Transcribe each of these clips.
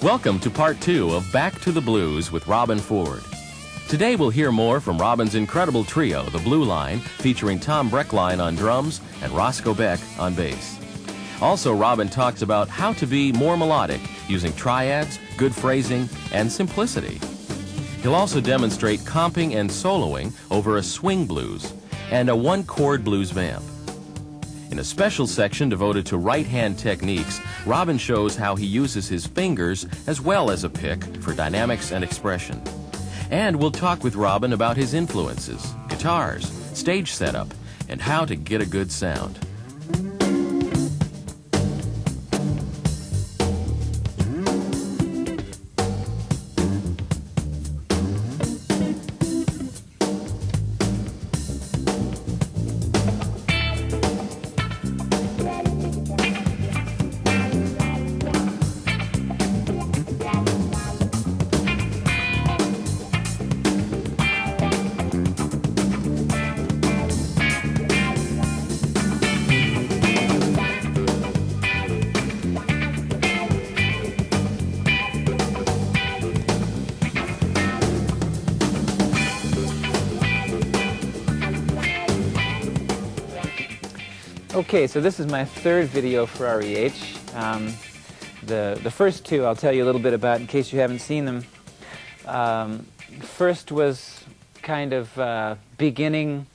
Welcome to part 2 of Back to the Blues with Robben Ford. Today we'll hear more from Robben's incredible trio, the Blue Line, featuring Tom Breckline on drums and Roscoe Beck on bass. Also, Robben talks about how to be more melodic using triads, good phrasing, and simplicity. He'll also demonstrate comping and soloing over a swing blues and a one-chord blues vamp. In a special section devoted to right-hand techniques, Robben shows how he uses his fingers as well as a pick for dynamics and expression. And we'll talk with Robben about his influences, guitars, stage setup, and how to get a good sound. Okay, so this is my third video for REH. The first two I'll tell you a little bit about in case you haven't seen them. First was kind of beginning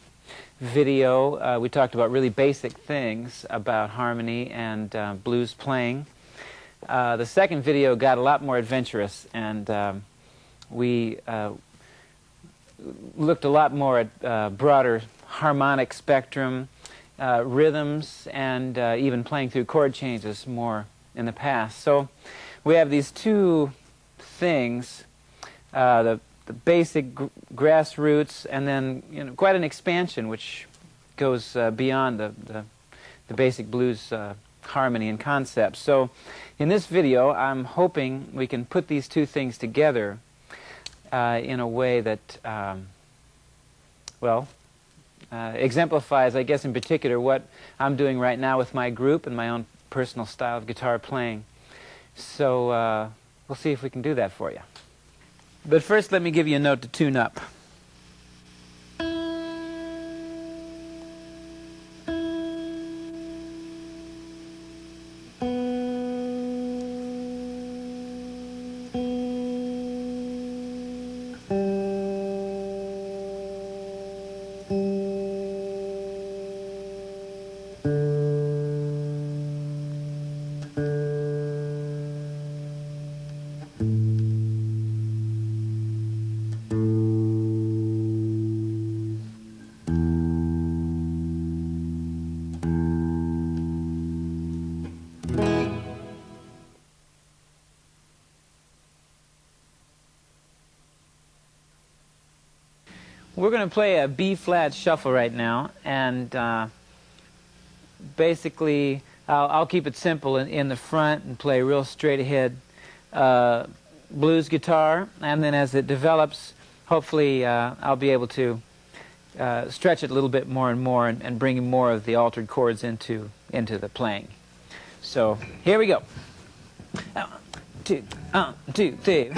video. We talked about really basic things about harmony and blues playing. The second video got a lot more adventurous, and we looked a lot more at broader harmonic spectrum, rhythms, and even playing through chord changes more in the past. So we have these two things, the basic grassroots, and then quite an expansion which goes beyond the basic blues harmony and concept. So in this video I'm hoping we can put these two things together in a way that exemplifies, I guess, in particular what I'm doing right now with my group and my own personal style of guitar playing. So we'll see if we can do that for you. But first, let me give you a note to tune up. We're going to play a B-flat shuffle right now, and basically I'll keep it simple in the front and play real straight ahead blues guitar, and then as it develops, hopefully I'll be able to stretch it a little bit more and more and bring more of the altered chords into the playing. So here we go. 1, 2, 3.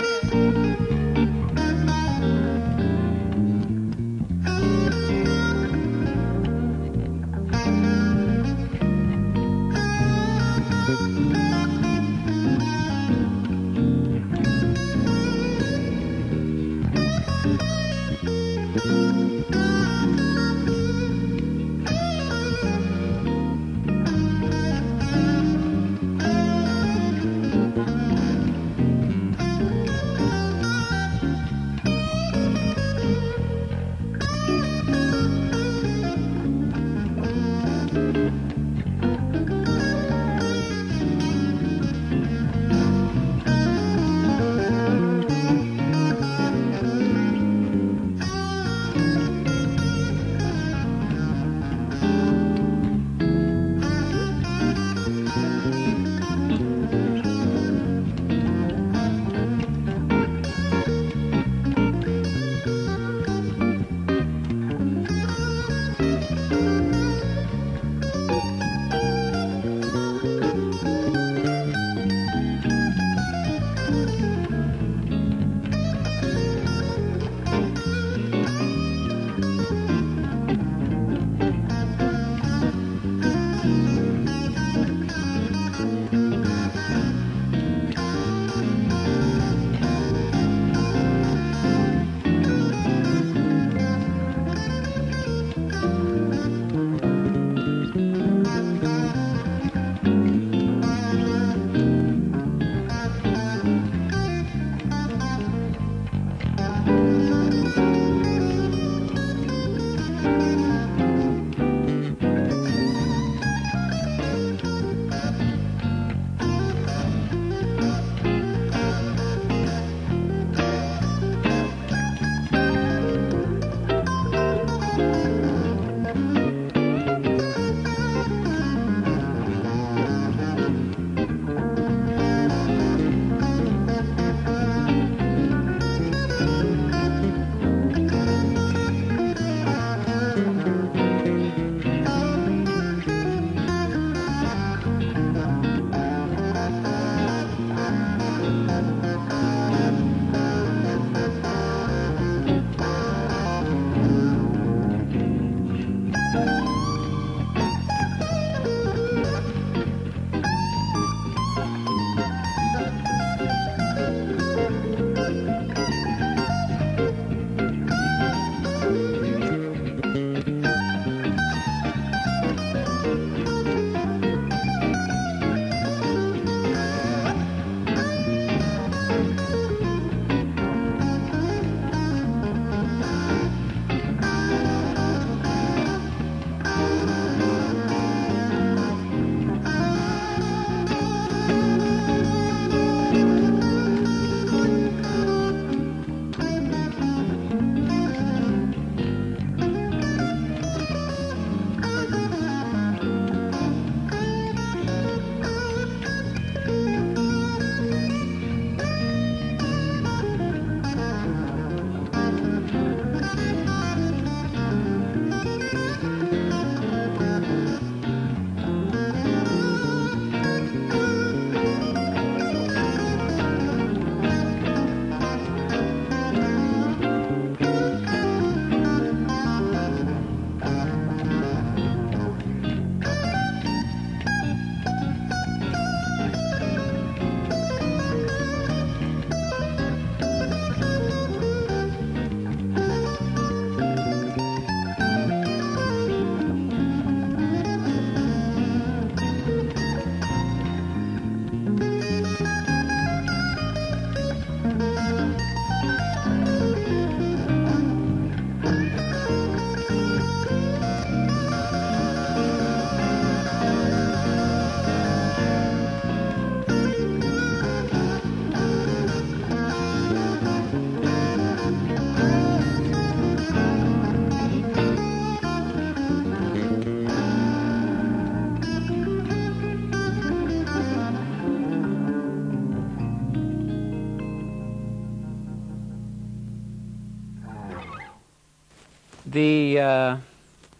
The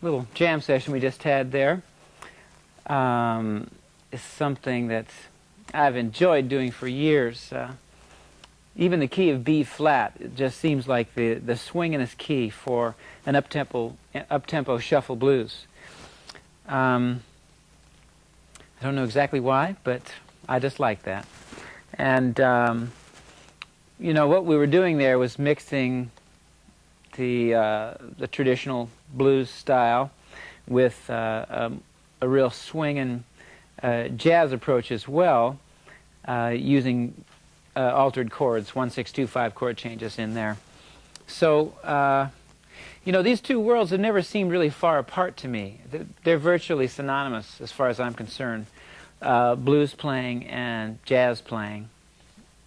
little jam session we just had there is something that I've enjoyed doing for years. Even the key of B flat, it just seems like the swingingest key for an up-tempo shuffle blues. I don't know exactly why, but I just like that. And you know, what we were doing there was mixing the traditional blues style with a real swinging jazz approach as well, using altered chords, 1, 6, 2, 5 chord changes in there. So, you know, these two worlds have never seemed really far apart to me. They're virtually synonymous as far as I'm concerned, blues playing and jazz playing.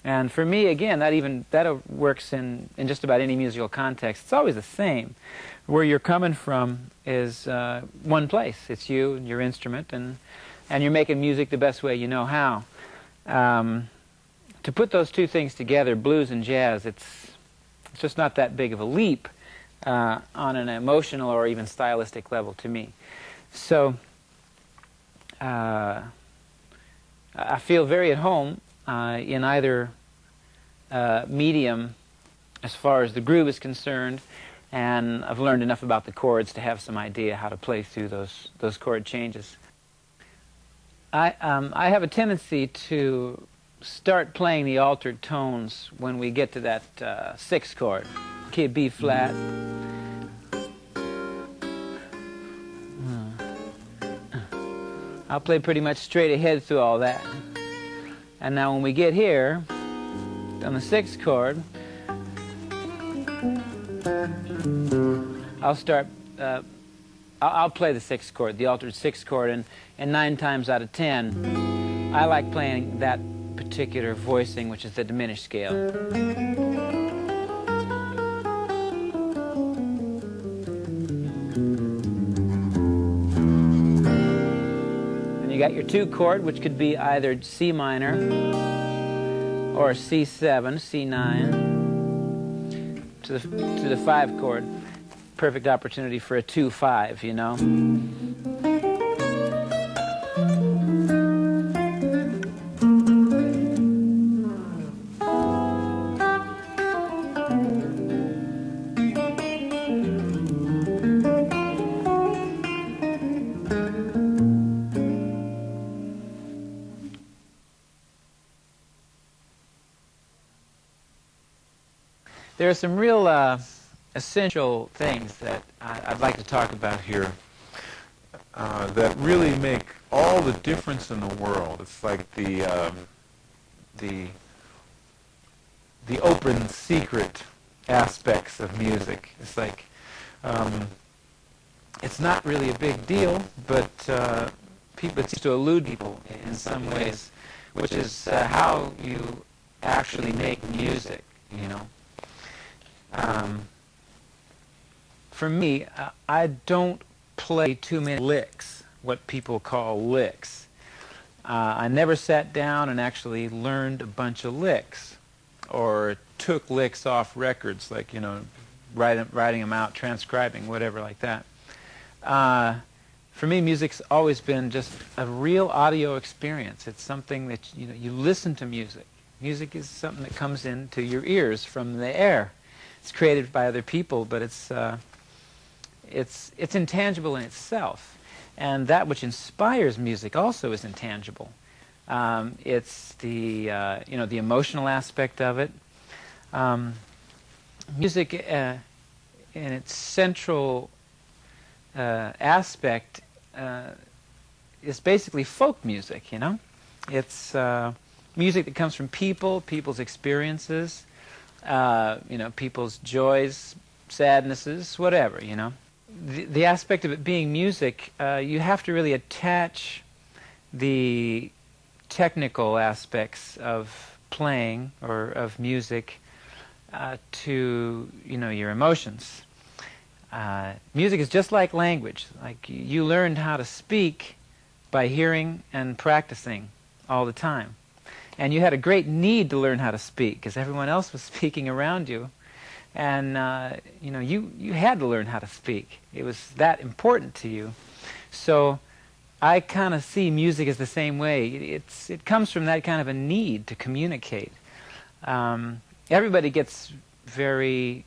And for me, again, that works in just about any musical context. It's always the same. Where you're coming from is one place. It's you and your instrument, and you're making music the best way you know how. To put those two things together, blues and jazz, it's just not that big of a leap on an emotional or even stylistic level to me. So I feel very at home in either medium as far as the groove is concerned, and I've learned enough about the chords to have some idea how to play through those chord changes. I have a tendency to start playing the altered tones when we get to that 6th chord, key of B flat. I'll play pretty much straight ahead through all that. And now when we get here, on the 6th chord, I'll play the 6th chord, the altered 6th chord, and 9 times out of 10, I like playing that particular voicing, which is the diminished scale. And you got your 2 chord, which could be either C minor or C7, C9, to the 5 chord. Perfect opportunity for a 2-5, you know. There are some real essential things that I'd like to talk about here that really make all the difference in the world. It's like the open secret aspects of music. It's like it's not really a big deal, but it seems to elude people in some ways, which is how you actually make music, you know. For me, I don't play too many licks, what people call licks. I never sat down and actually learned a bunch of licks, or took licks off records, like, you know, writing them out, transcribing, whatever like that. For me, music's always been just a real audio experience. It's something that, you know, you listen to music. Music is something that comes into your ears from the air. It's created by other people, but it's intangible in itself, and that which inspires music also is intangible. It's the you know, the emotional aspect of it. Music, in its central aspect, is basically folk music. You know, it's music that comes from people's experiences. You know, people's joys, sadnesses, whatever, you know. The aspect of it being music, you have to really attach the technical aspects of playing or of music to, you know, your emotions. Music is just like language. Like, you learned how to speak by hearing and practicing all the time. And you had a great need to learn how to speak because everyone else was speaking around you. And you know, you had to learn how to speak. It was that important to you. So I kind of see music as the same way. It comes from that kind of a need to communicate. Everybody gets very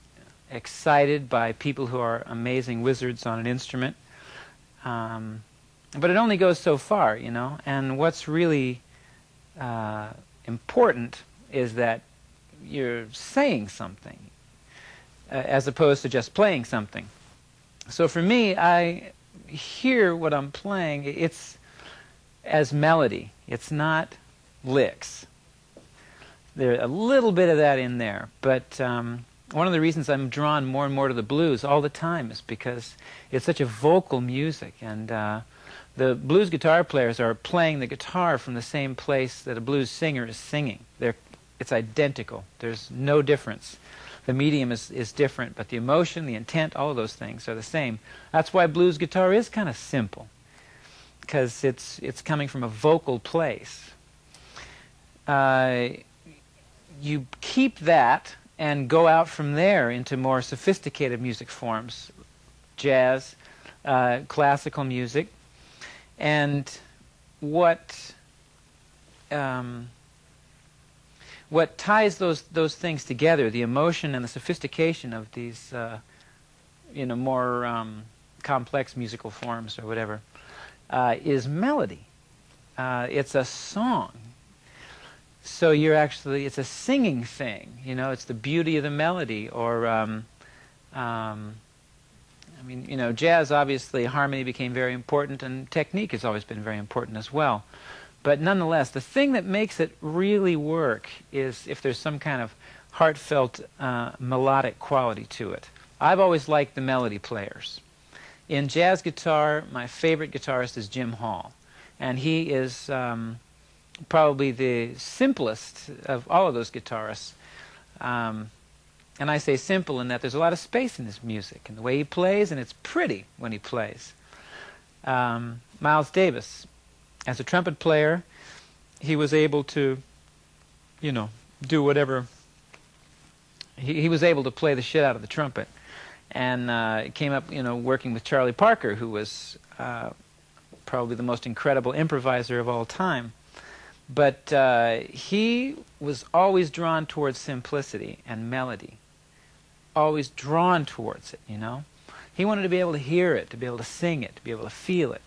excited by people who are amazing wizards on an instrument. But it only goes so far, you know. And what's really important is that you're saying something as opposed to just playing something. So for me, I hear what I'm playing, it's as melody. It's not licks. There's a little bit of that in there, but one of the reasons I'm drawn more and more to the blues all the time is because it's such a vocal music, and the blues guitar players are playing the guitar from the same place that a blues singer is singing. It's identical. There's no difference. The medium is different, but the emotion, the intent, all of those things are the same. That's why blues guitar is kind of simple, because it's coming from a vocal place. You keep that and go out from there into more sophisticated music forms, jazz, classical music, and what ties those things together, the emotion and the sophistication of these you know, more complex musical forms or whatever, is melody. It's a song. So it's a singing thing, you know. It's the beauty of the melody, or I mean, you know, jazz, obviously harmony became very important, and technique has always been very important as well. But nonetheless, the thing that makes it really work is if there's some kind of heartfelt melodic quality to it. I've always liked the melody players. In jazz guitar, my favorite guitarist is Jim Hall, and he is probably the simplest of all of those guitarists. And I say simple in that there's a lot of space in his music and the way he plays, and it's pretty when he plays. Miles Davis, as a trumpet player, he was able to, you know, do whatever. He was able to play the shit out of the trumpet, and came up, you know, working with Charlie Parker, who was probably the most incredible improviser of all time. But he was always drawn towards simplicity and melody, always drawn towards it, you know. He wanted to be able to hear it, to be able to sing it, to be able to feel it.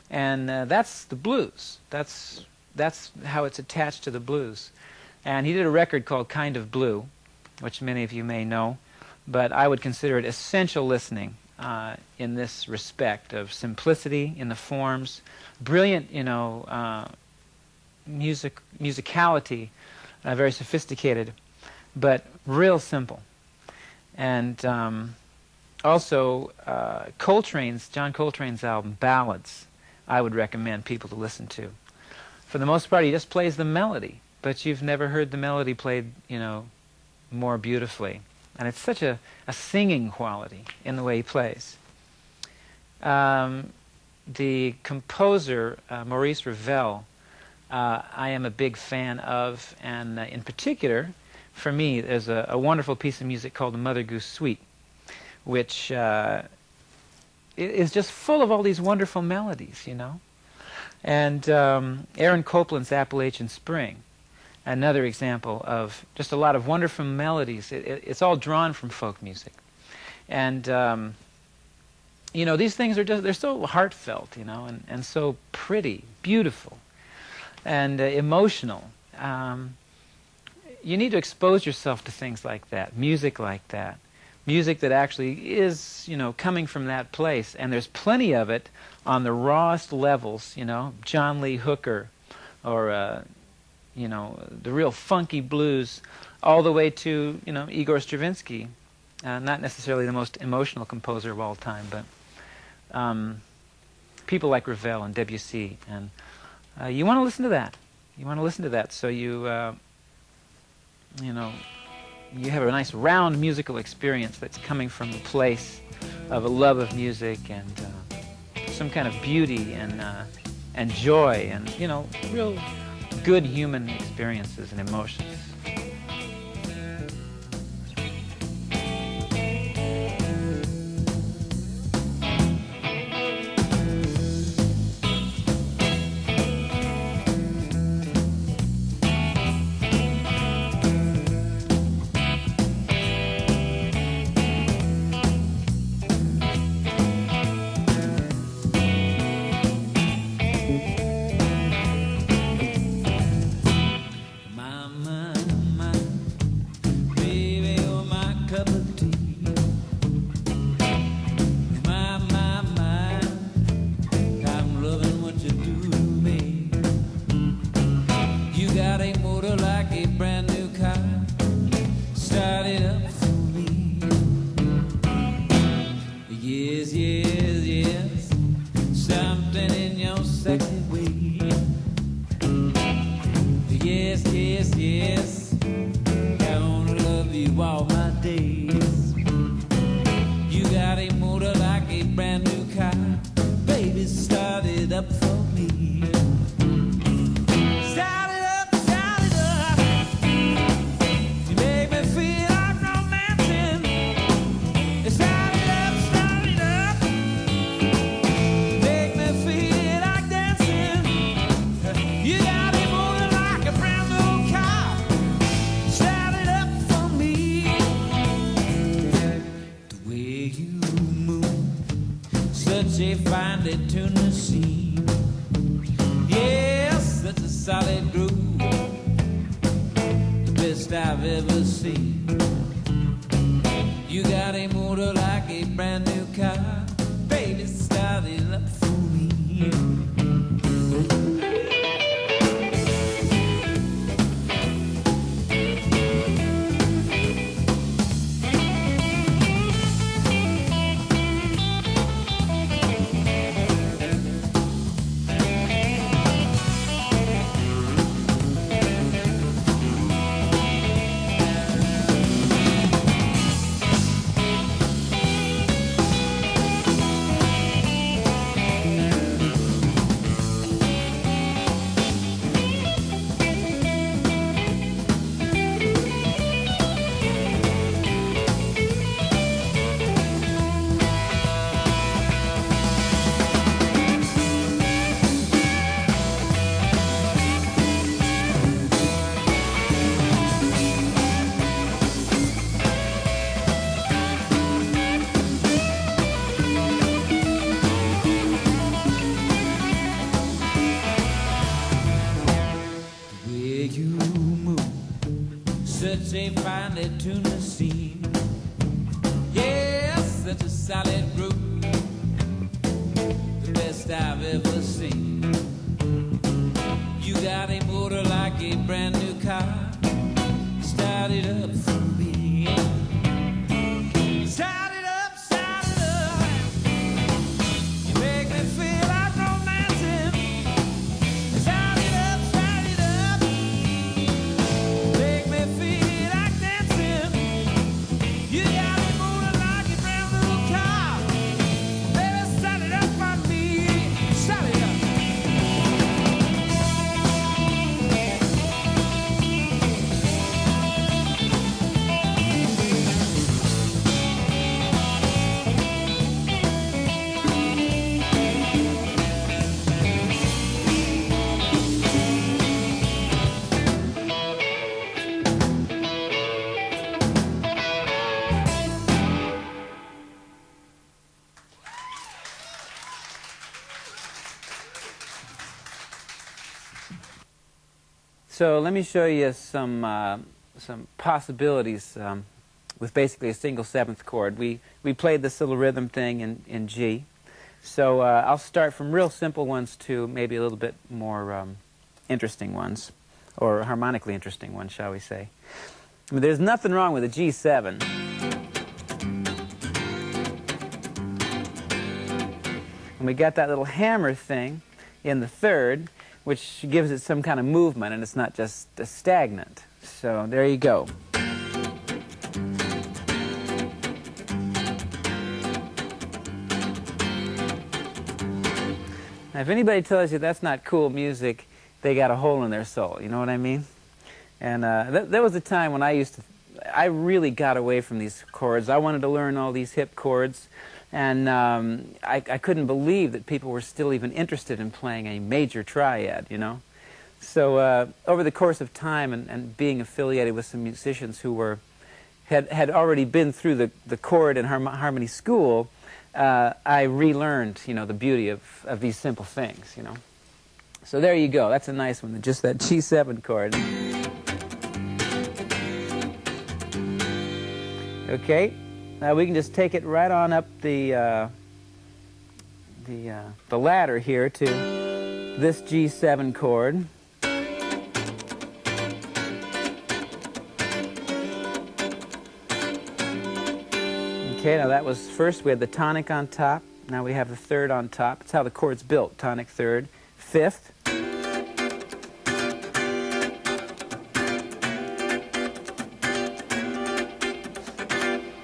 And that's the blues. That's how it's attached to the blues. And he did a record called Kind of Blue, which many of you may know, but I would consider it essential listening in this respect of simplicity in the forms, brilliant, you know, musicality, very sophisticated, but real simple. And also John Coltrane's album, Ballads, I would recommend people to listen to. For the most part, he just plays the melody, but you've never heard the melody played, you know, more beautifully. And it's such a singing quality in the way he plays. The composer, Maurice Ravel, I am a big fan of, and in particular, for me, there's a wonderful piece of music called the Mother Goose Suite, which is just full of all these wonderful melodies, you know. And Aaron Copland's Appalachian Spring, another example of just a lot of wonderful melodies. It's all drawn from folk music. And, you know, these things are just, they're so heartfelt, you know, and so pretty, beautiful, and emotional. You need to expose yourself to things like that, music like that. Music that actually is, you know, coming from that place. And there's plenty of it on the rawest levels, you know, John Lee Hooker, or, you know, the real funky blues, all the way to, you know, Igor Stravinsky. Not necessarily the most emotional composer of all time, but people like Ravel and Debussy. And you want to listen to that. You want to listen to that so you know, you have a nice round musical experience that's coming from a place of a love of music and some kind of beauty and joy and, you know, real good human experiences and emotions. brand new car. Start it up for me. Yes, yes, yes. Something in your sexy way. Yes, yes, yes. I wanna love you all my days. You got a motor like a brand new car. Baby, start it up for me. Start it up, start it up. You make me feel like romancing. Start it up, start it up. Make me feel like dancing. You got a motor like a brand new car. Start it up for me. The way you move, such a finely tuned machine. Yes, such a solid groove, the best I've ever seen. You got a motor like a brand new car. Baby, start it up for me. Such a finely tuned machine. Yes, such a solid groove, the best I've ever seen. You got a motor like a brand new car. Start it up for me. Start it up, start it up. You make me feel like romancing. Start it up, start it up. Make me feel like dancing. You got a motor like a brand new car. Baby, start it up for me. Start it up. So let me show you some possibilities with basically a single seventh chord. We played this little rhythm thing in G. So I'll start from real simple ones to maybe a little bit more interesting ones, or harmonically interesting ones, shall we say. I mean, there's nothing wrong with a G7. And we got that little hammer thing in the third, which gives it some kind of movement, and it's not just stagnant. So there you go. Now, if anybody tells you that's not cool music, they got a hole in their soul, you know what I mean? And there was a time when I really got away from these chords. I wanted to learn all these hip chords, and I couldn't believe that people were still even interested in playing a major triad, you know? So over the course of time and being affiliated with some musicians who had already been through the chord and harmony school, I relearned, you know, the beauty of these simple things, you know? So there you go. That's a nice one, just that G7 chord. Okay, now we can just take it right on up the ladder here to this G7 chord. Okay, now that was first we had the tonic on top. Now we have the third on top. That's how the chord's built. Tonic, third, fifth.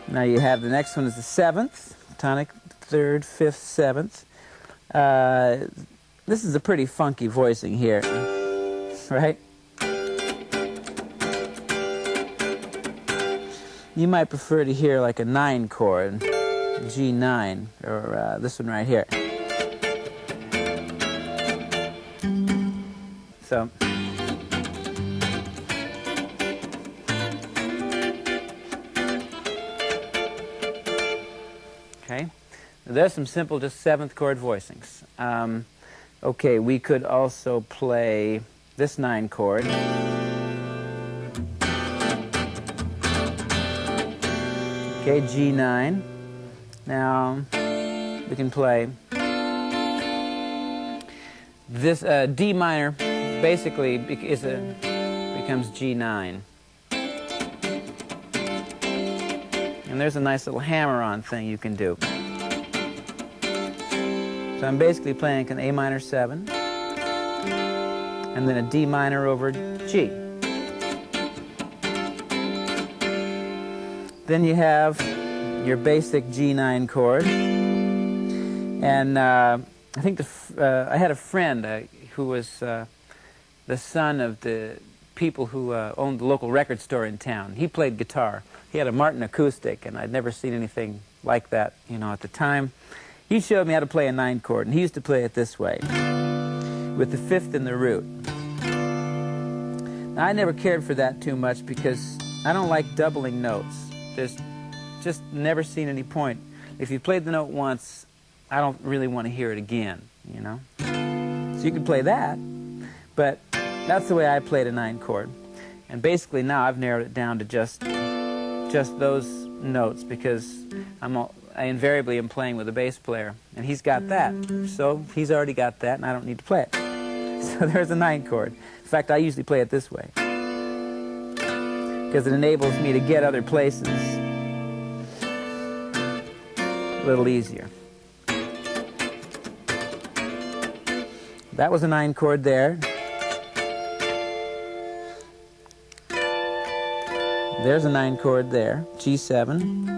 Now you have the next one is the seventh. Tonic, third, fifth, seventh. This is a pretty funky voicing here, right? You might prefer to hear like a 9 chord, G9, or this one right here. So. Okay. There's some simple, just 7th chord voicings. Okay, we could also play this 9 chord. Okay, G9. Now, we can play this D minor, basically becomes G9. And there's a nice little hammer-on thing you can do. So I'm basically playing an A minor 7, and then a D minor over G. Then you have your basic G9 chord. And I think I had a friend who was the son of the people who owned the local record store in town. He played guitar. He had a Martin acoustic, and I'd never seen anything like that, you know, at the time. He showed me how to play a 9 chord, and he used to play it this way, with the 5th in the root. Now, I never cared for that too much because I don't like doubling notes. There's just never seen any point. If you played the note once, I don't really want to hear it again, you know? So you can play that, but that's the way I played a 9 chord. And basically now I've narrowed it down to just those notes because I invariably am playing with a bass player, and he's got that. So he's already got that, and I don't need to play it. So there's a 9 chord. In fact, I usually play it this way because it enables me to get other places a little easier. That was a 9 chord there. There's a 9 chord there, G7.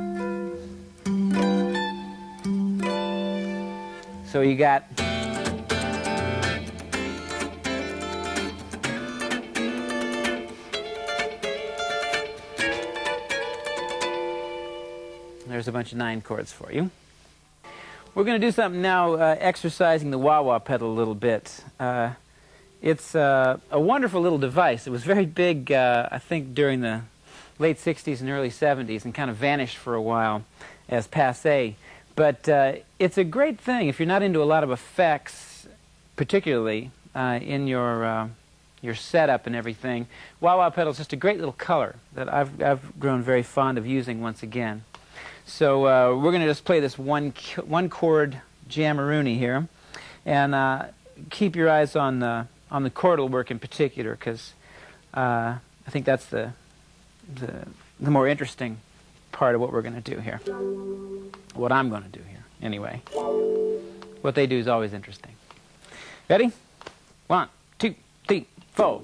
So you got there's a bunch of 9 chords for you. We're going to do something now, exercising the wah-wah pedal a little bit. It's a wonderful little device. It was very big, I think, during the late 60s and early 70s and kind of vanished for a while as passé. But it's a great thing if you're not into a lot of effects, particularly in your setup and everything. Wah-wah pedal is just a great little color that I've grown very fond of using once again. So we're going to just play this one chord jammeroonie here, and keep your eyes on the chordal work in particular, because I think that's the more interesting part of what we're going to do here. What I'm going to do here, anyway. What they do is always interesting. Ready? 1, 2, 3, 4.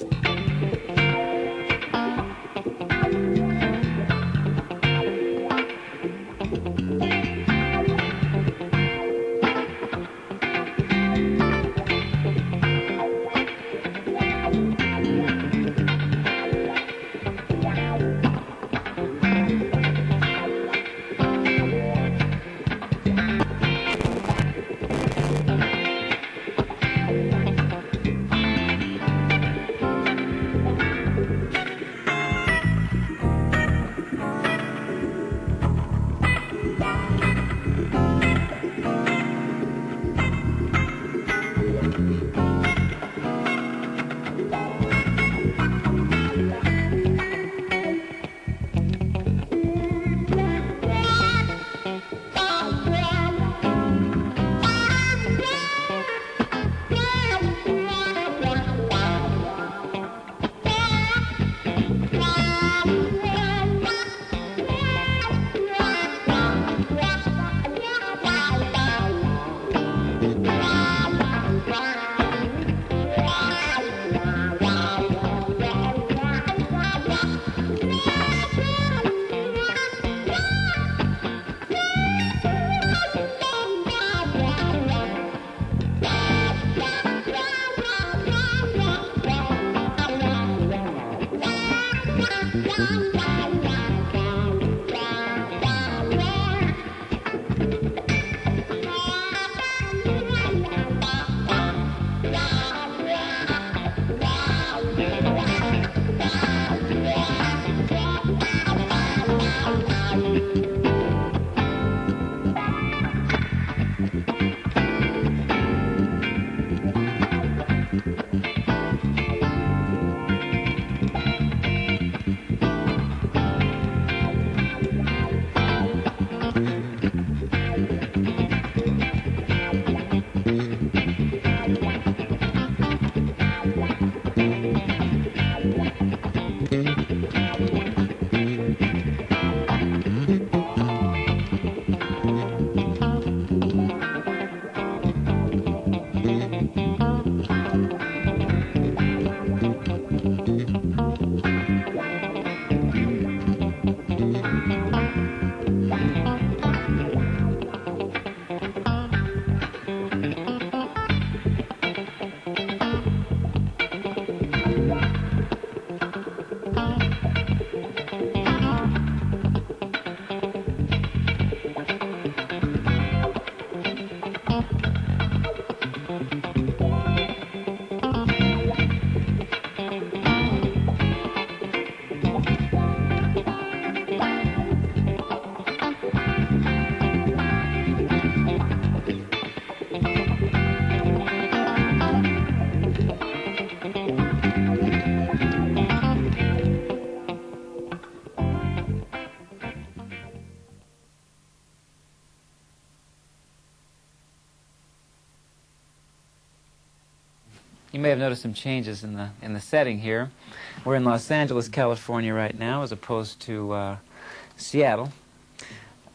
You may have noticed some changes in the setting here. We're in Los Angeles, California right now, as opposed to Seattle.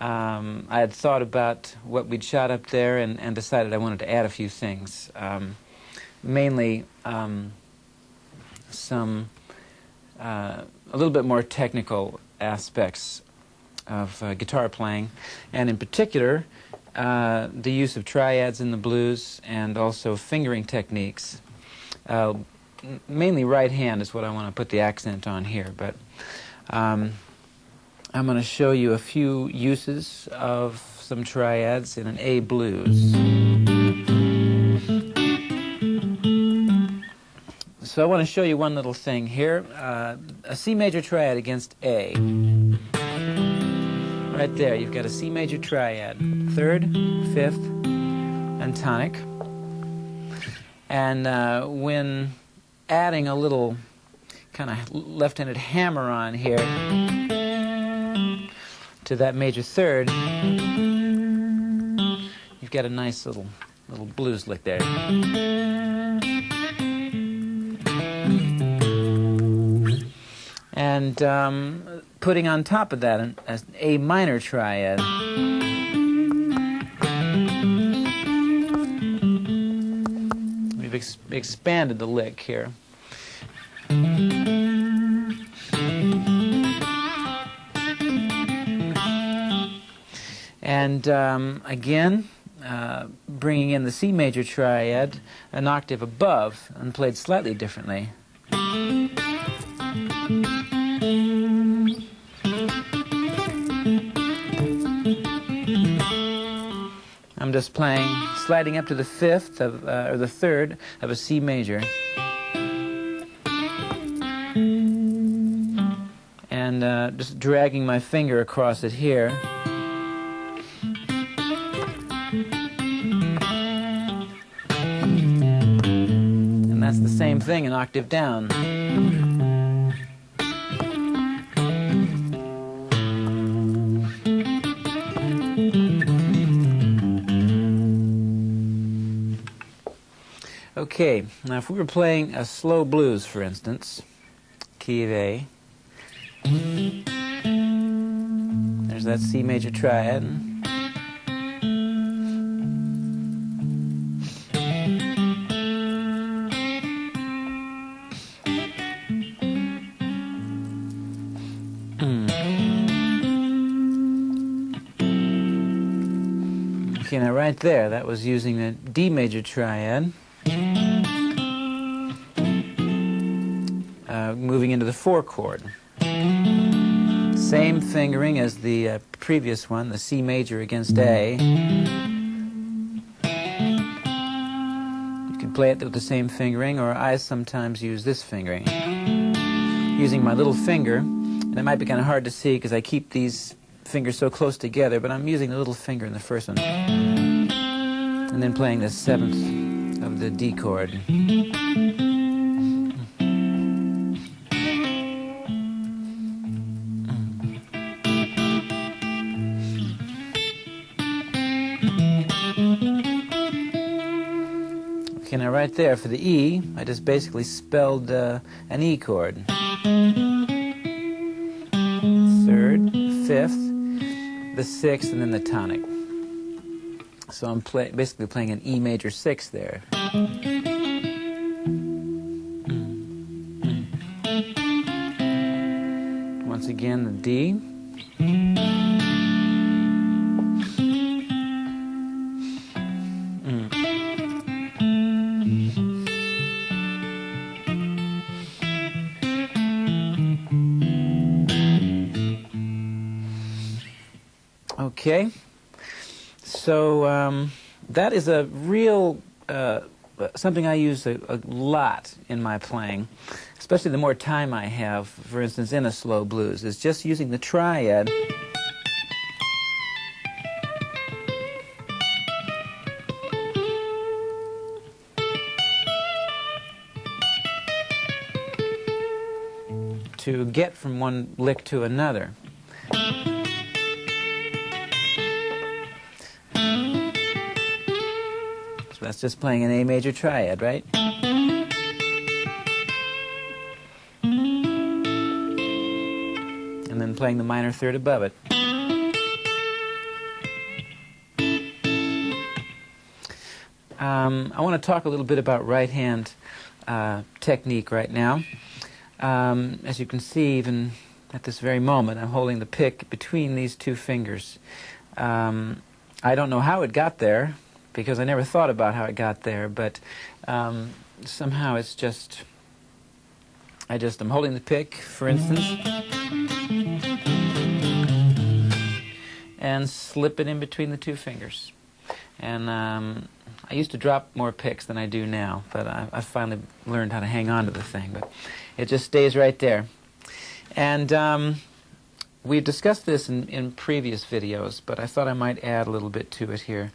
I had thought about what we'd shot up there and decided I wanted to add a few things. Mainly some a little bit more technical aspects of guitar playing, and in particular the use of triads in the blues and also fingering techniques. Mainly right hand is what I want to put the accent on here, but I'm going to show you a few uses of some triads in an A blues. So I want to show you one little thing here. A C major triad against A. Right there, you've got a C major triad. Third, fifth, and tonic. And when adding a little kind of left-handed hammer on here to that major third, you've got a nice little blues lick there. And putting on top of that an A minor triad. We've expanded the lick here. And again, bringing in the C major triad an octave above and played slightly differently. I'm just playing, sliding up to the fifth of, or the third of a C major, and just dragging my finger across it here. And that's the same thing an octave down. Okay, now if we were playing a slow blues, for instance, key of A, there's that C major triad. Okay, now right there, that was using the D major triad. Moving into the 4 chord. And Same fingering as the previous one, the C major against A. You can play it with the same fingering, or I sometimes use this fingering. Using my little finger, and it might be kind of hard to see because I keep these fingers so close together, but I'm using the little finger in the first one. And then playing the 7th of the D chord. Okay, now right there for the E, I just basically spelled an E chord. 3rd, 5th, the 6th, and then the tonic. So I'm basically playing an E major 6 there. Once again, the D. Okay, so that is a real, something I use a lot in my playing, especially the more time I have, for instance, in a slow blues, is just using the triad to get from one lick to another. So that's just playing an A major triad, right? And then playing the minor 3rd above it. I want to talk a little bit about right hand technique right now. As you can see, even at this very moment, I'm holding the pick between these two fingers. I don't know how it got there, because I never thought about how it got there, but somehow it's just, I'm holding the pick, for instance, and slip it in between the two fingers. And I used to drop more picks than I do now, but I finally learned how to hang on to the thing, but it just stays right there. And we've discussed this in previous videos, but I thought I might add a little bit to it here.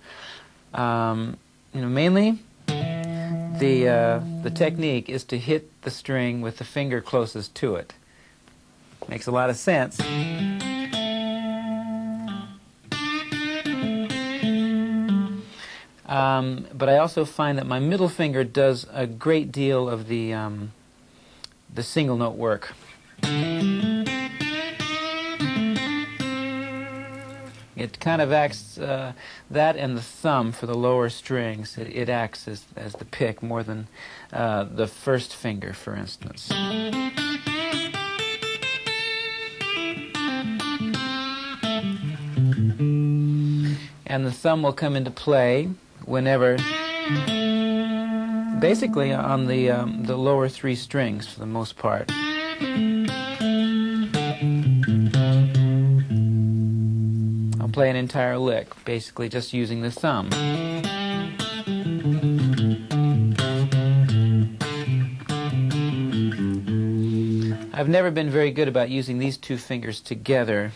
Mainly the technique is to hit the string with the finger closest to it. Makes a lot of sense. But I also find that my middle finger does a great deal of the single note work. It kind of acts, that and the thumb for the lower strings, it acts as the pick more than the first finger, for instance. And the thumb will come into play whenever, basically on the lower 3 strings for the most part. Play an entire lick, basically just using the thumb. I've never been very good about using these two fingers together.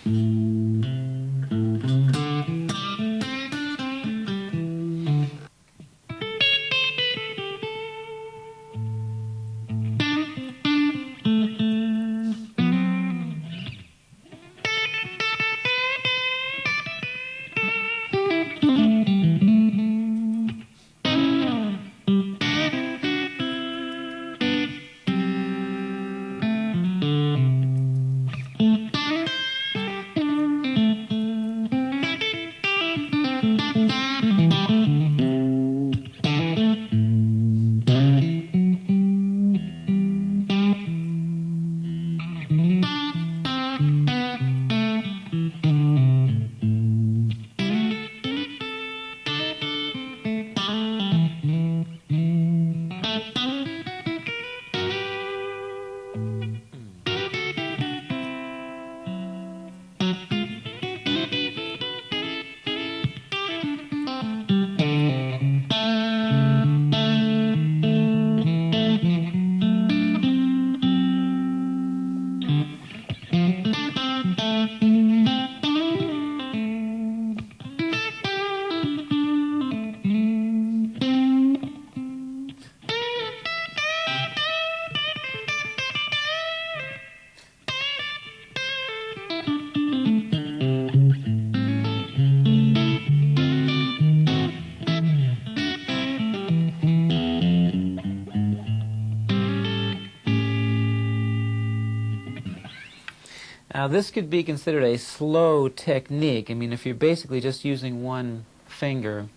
Now, this could be considered a slow technique. I mean, if you're basically just using one finger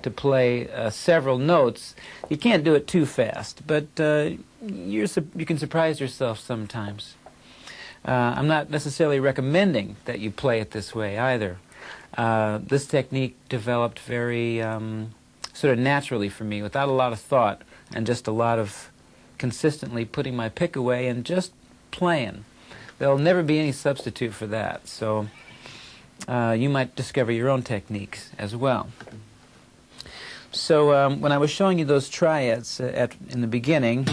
to play several notes, you can't do it too fast, but you can surprise yourself sometimes. I'm not necessarily recommending that you play it this way either. This technique developed very sort of naturally for me, without a lot of thought, and just a lot of consistently putting my pick away and just playing. There'll never be any substitute for that, so you might discover your own techniques as well. So when I was showing you those triads in the beginning,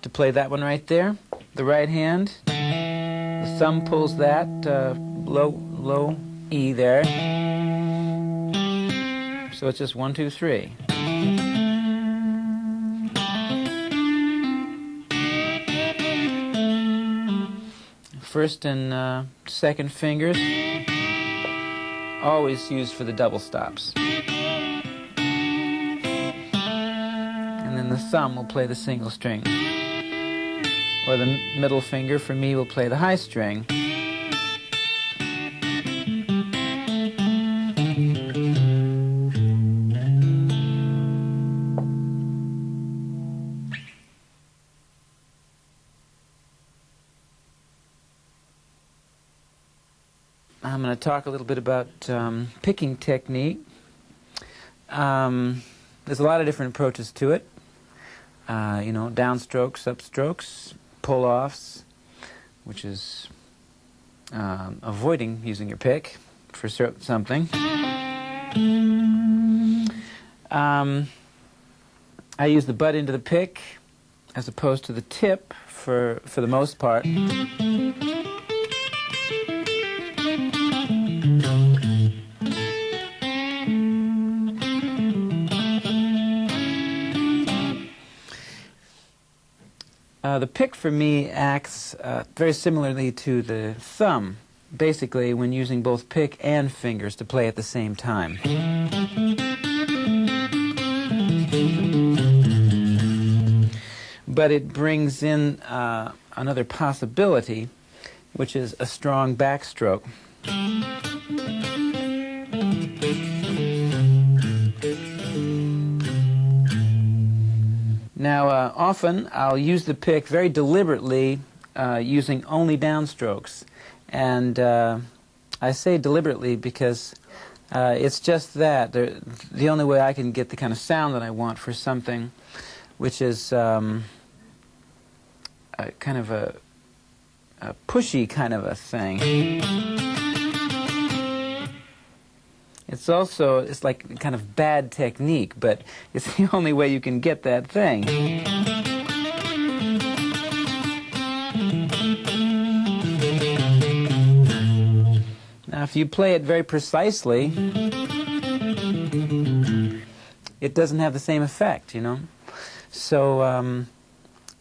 to play that one right there, the right hand, the thumb pulls that low E there. So it's just 1, 2, 3. First and second fingers, always used for the double stops. And then the thumb will play the single string. Or the middle finger, for me, will play the high string. I'm going to talk a little bit about picking technique. There's a lot of different approaches to it. You know, downstrokes, upstrokes, pull-offs, which is avoiding using your pick for something. I use the butt into the pick as opposed to the tip for the most part. The pick for me acts very similarly to the thumb, basically when using both pick and fingers to play at the same time. But it brings in another possibility, which is a strong backstroke. Now, often I'll use the pick very deliberately using only downstrokes. And I say deliberately because it's just that. The only way I can get the kind of sound that I want for something, which is kind of a pushy kind of a thing. It's like kind of bad technique, but it's the only way you can get that thing. Now, if you play it very precisely, it doesn't have the same effect, you know. So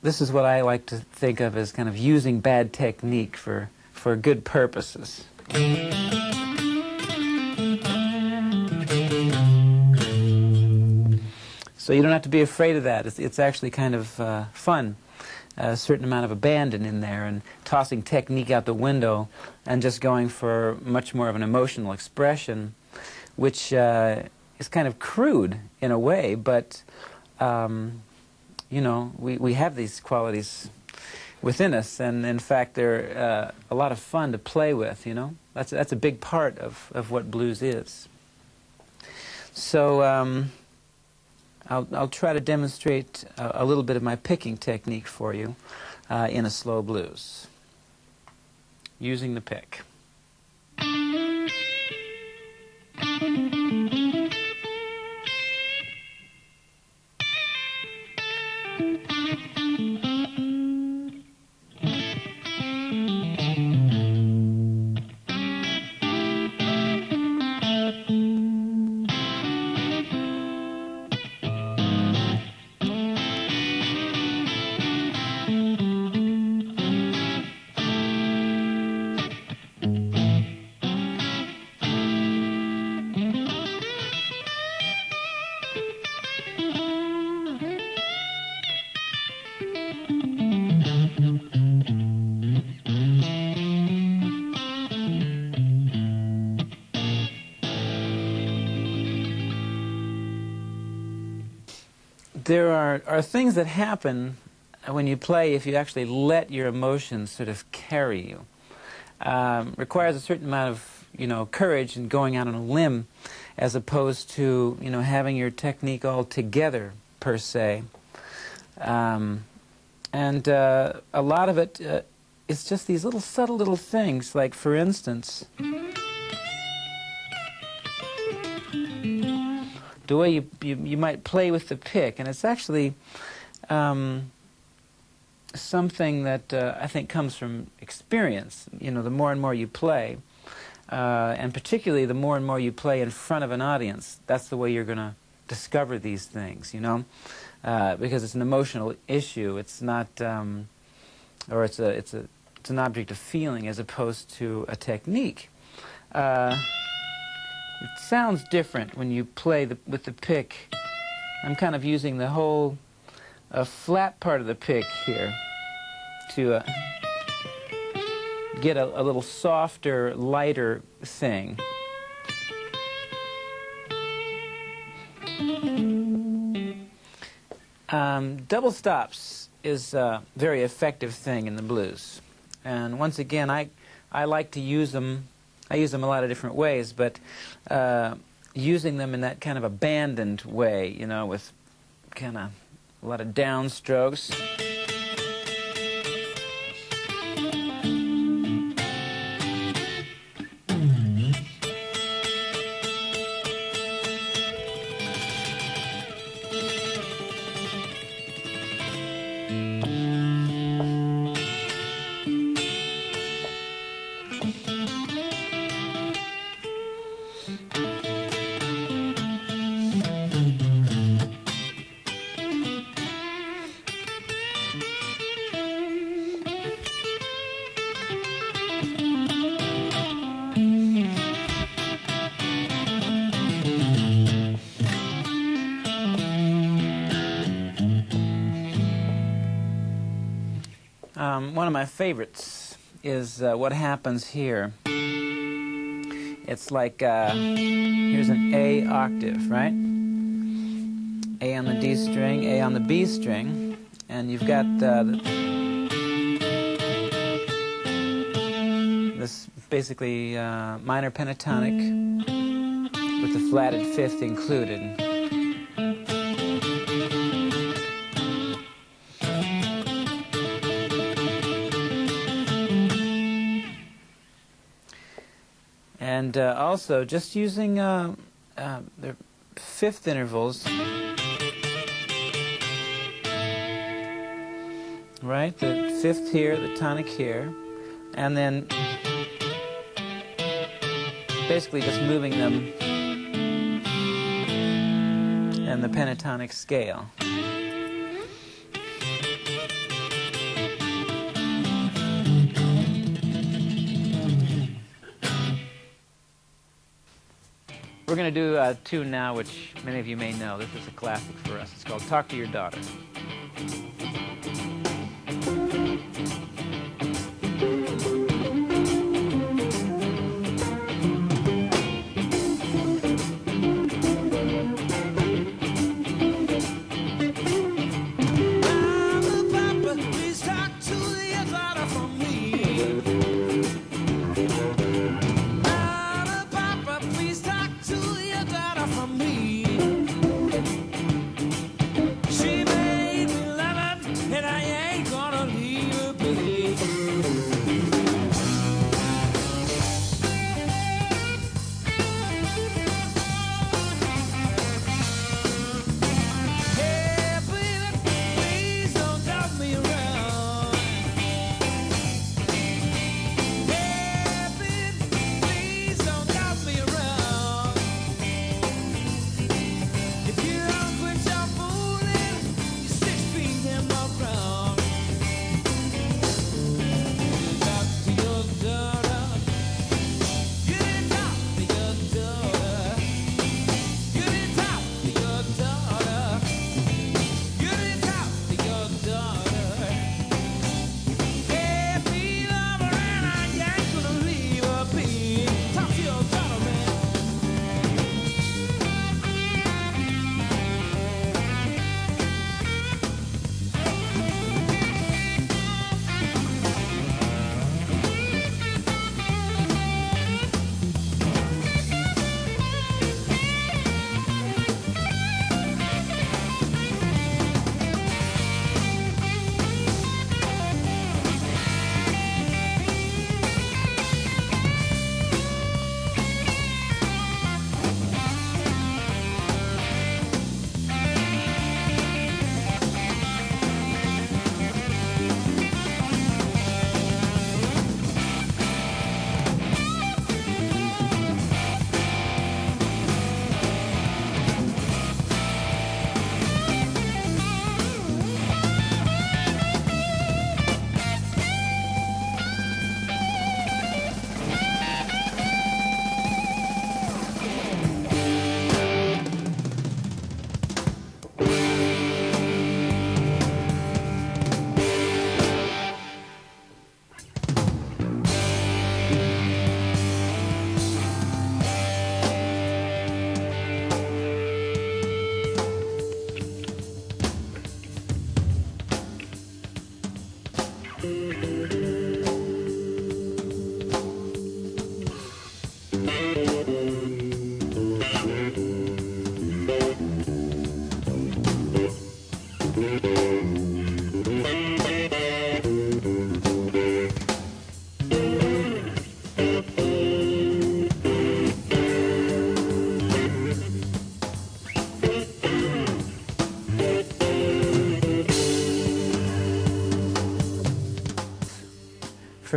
this is what I like to think of as kind of using bad technique for good purposes. So you don't have to be afraid of that. It's actually kind of fun. A certain amount of abandon in there and tossing technique out the window and just going for much more of an emotional expression, which is kind of crude in a way, but you know, we have these qualities within us, and in fact they're a lot of fun to play with, you know. That's a big part of what blues is. So I'll try to demonstrate a little bit of my picking technique for you in a slow blues, using the pick. there are things that happen when you play if you actually let your emotions sort of carry you. Requires a certain amount of courage and going out on a limb, as opposed to having your technique all together per se. And a lot of it is just these little subtle little things, like for instance, the way you might play with the pick, and it's actually something that I think comes from experience. The more and more you play, and particularly the more and more you play in front of an audience, that's the way you're going to discover these things, because it's an emotional issue. It's not, or it's an object of feeling as opposed to a technique. It sounds different when you play with the pick. I'm kind of using the whole flat part of the pick here to get a little softer, lighter thing. Double stops is a very effective thing in the blues. And once again, I like to use them. I use them a lot of different ways, but using them in that kind of abandoned way, with kind of a lot of downstrokes. One of my favorites is what happens here. It's like, here's an A octave, right? A on the D string, A on the B string, and you've got this basically minor pentatonic with the flatted fifth included. And also, just using the fifth intervals, right? The fifth here, the tonic here, and then basically just moving them in the pentatonic scale. We're going to do a tune now which many of you may know. This is a classic for us. It's called Talk to Your Daughter. She made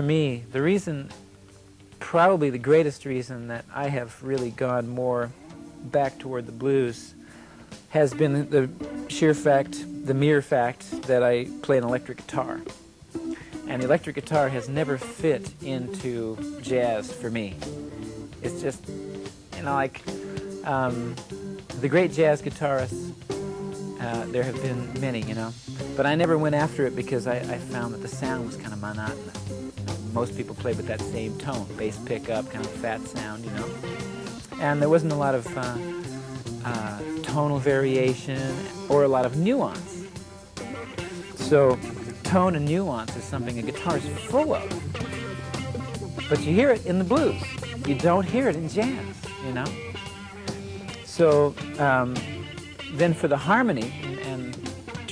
for me, the reason, probably the greatest reason that I have really gone more back toward the blues has been the sheer fact, the mere fact that I play an electric guitar. And the electric guitar has never fit into jazz for me. It's just, you know, like the great jazz guitarists, there have been many, you know. But I never went after it because I found that the sound was kind of monotonous. Most people play with that same tone, bass pickup, kind of fat sound, you know. And there wasn't a lot of tonal variation or a lot of nuance. So tone and nuance is something a guitar is full of. But you hear it in the blues. You don't hear it in jazz, you know. So then for the harmony and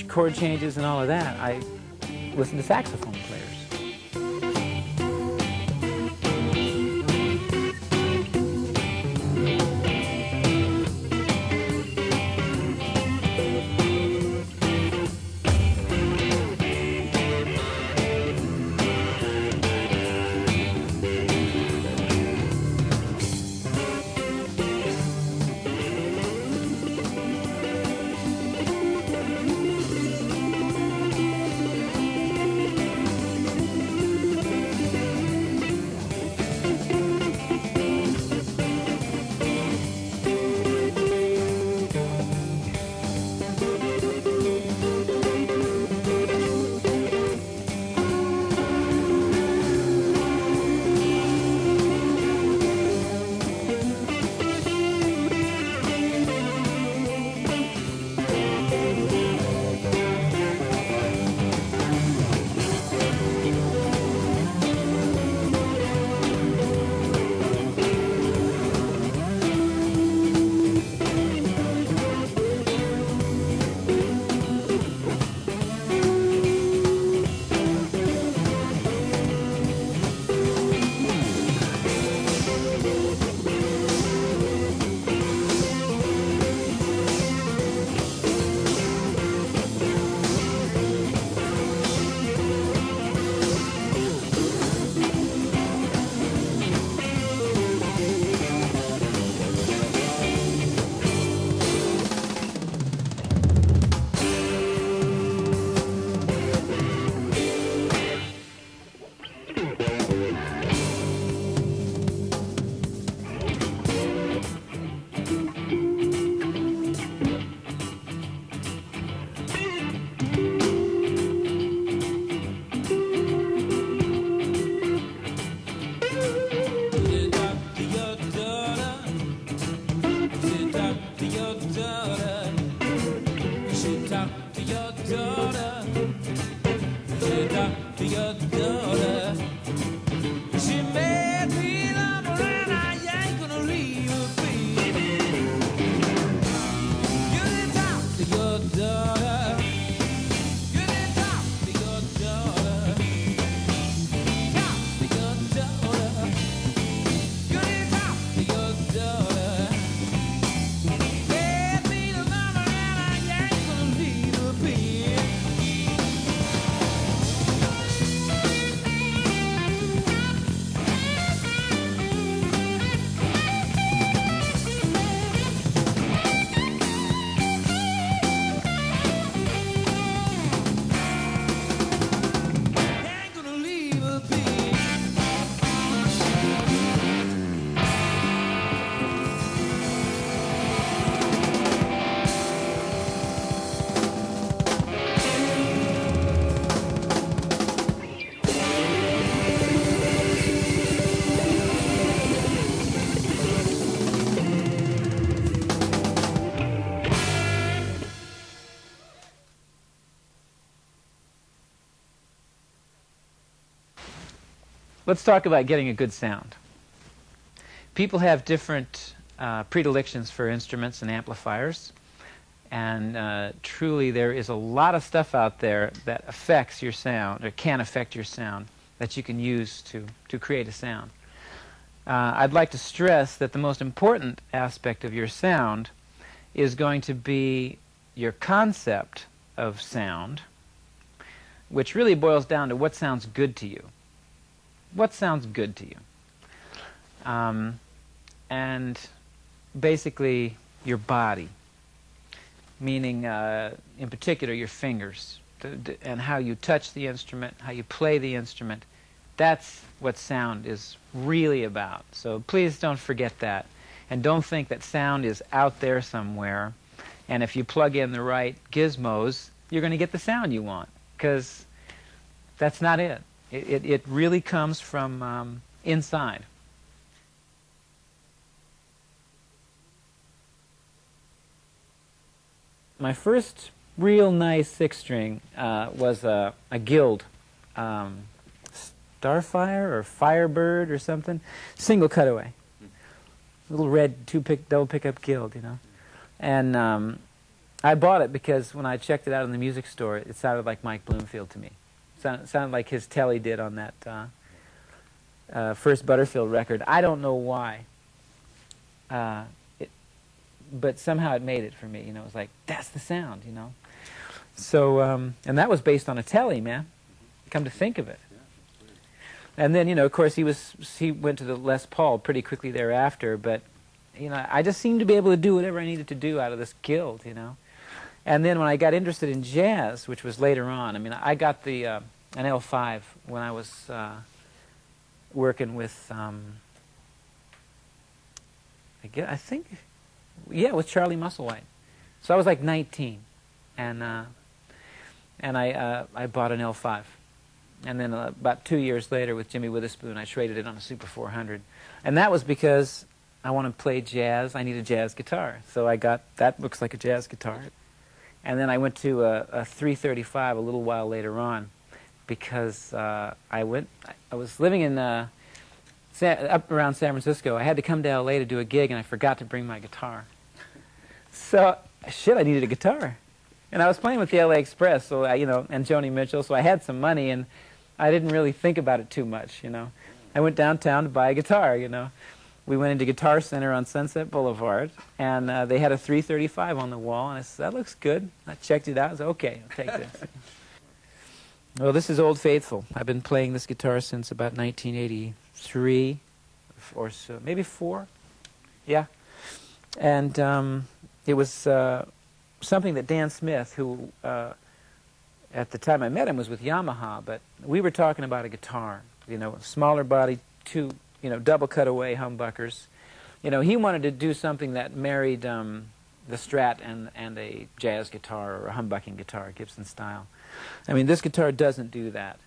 chord changes and all of that, I listen to saxophone players. Let's talk about getting a good sound. People have different predilections for instruments and amplifiers, and truly there is a lot of stuff out there that affects your sound, or can affect your sound, that you can use to create a sound. I'd like to stress that the most important aspect of your sound is going to be your concept of sound, which really boils down to what sounds good to you. what sounds good to you. And basically your body, meaning in particular your fingers, and how you touch the instrument, how you play the instrument. That's what sound is really about. So please don't forget that. And don't think that sound is out there somewhere, and if you plug in the right gizmos, you're going to get the sound you want, because that's not it. It really comes from inside. My first real nice six-string was a Guild Starfire or Firebird or something, single cutaway, little red double pickup Guild, you know. And I bought it because when I checked it out in the music store, it sounded like Mike Bloomfield to me. Sounded like his telly did on that first Butterfield record. I don't know why. But somehow it made it for me, you know. It was like, that's the sound, you know. So, and that was based on a telly, man. Come to think of it. And then, you know, of course, he went to the Les Paul pretty quickly thereafter, but, you know, I just seemed to be able to do whatever I needed to do out of this Guild, you know. And then when I got interested in jazz, which was later on, I mean, I got the an L5 when I was working with, I think, yeah, with Charlie Musselwhite. So I was like 19, and I bought an L5, and then about 2 years later with Jimmy Witherspoon, I traded it on a Super 400, and that was because I wanted to play jazz. I needed a jazz guitar, so I got that. Looks like a jazz guitar, and then I went to a 335 a little while later on, because I was living in up around San Francisco. I had to come to L.A. to do a gig, and I forgot to bring my guitar. So, shit, I needed a guitar. And I was playing with the L.A. Express, so you know, and Joni Mitchell, so I had some money, and I didn't really think about it too much, you know. I went downtown to buy a guitar, you know. We went into Guitar Center on Sunset Boulevard, and they had a 335 on the wall, and I said, that looks good. I checked it out. I said, okay, I'll take this. Well, this is Old Faithful. I've been playing this guitar since about 1983 or so, maybe 4. Yeah. And it was something that Dan Smith, who at the time I met him was with Yamaha, but we were talking about a guitar, you know, smaller body, 2, you know, double cutaway humbuckers. You know, he wanted to do something that married the Strat and a jazz guitar or a humbucking guitar, Gibson style. I mean, this guitar doesn't do that.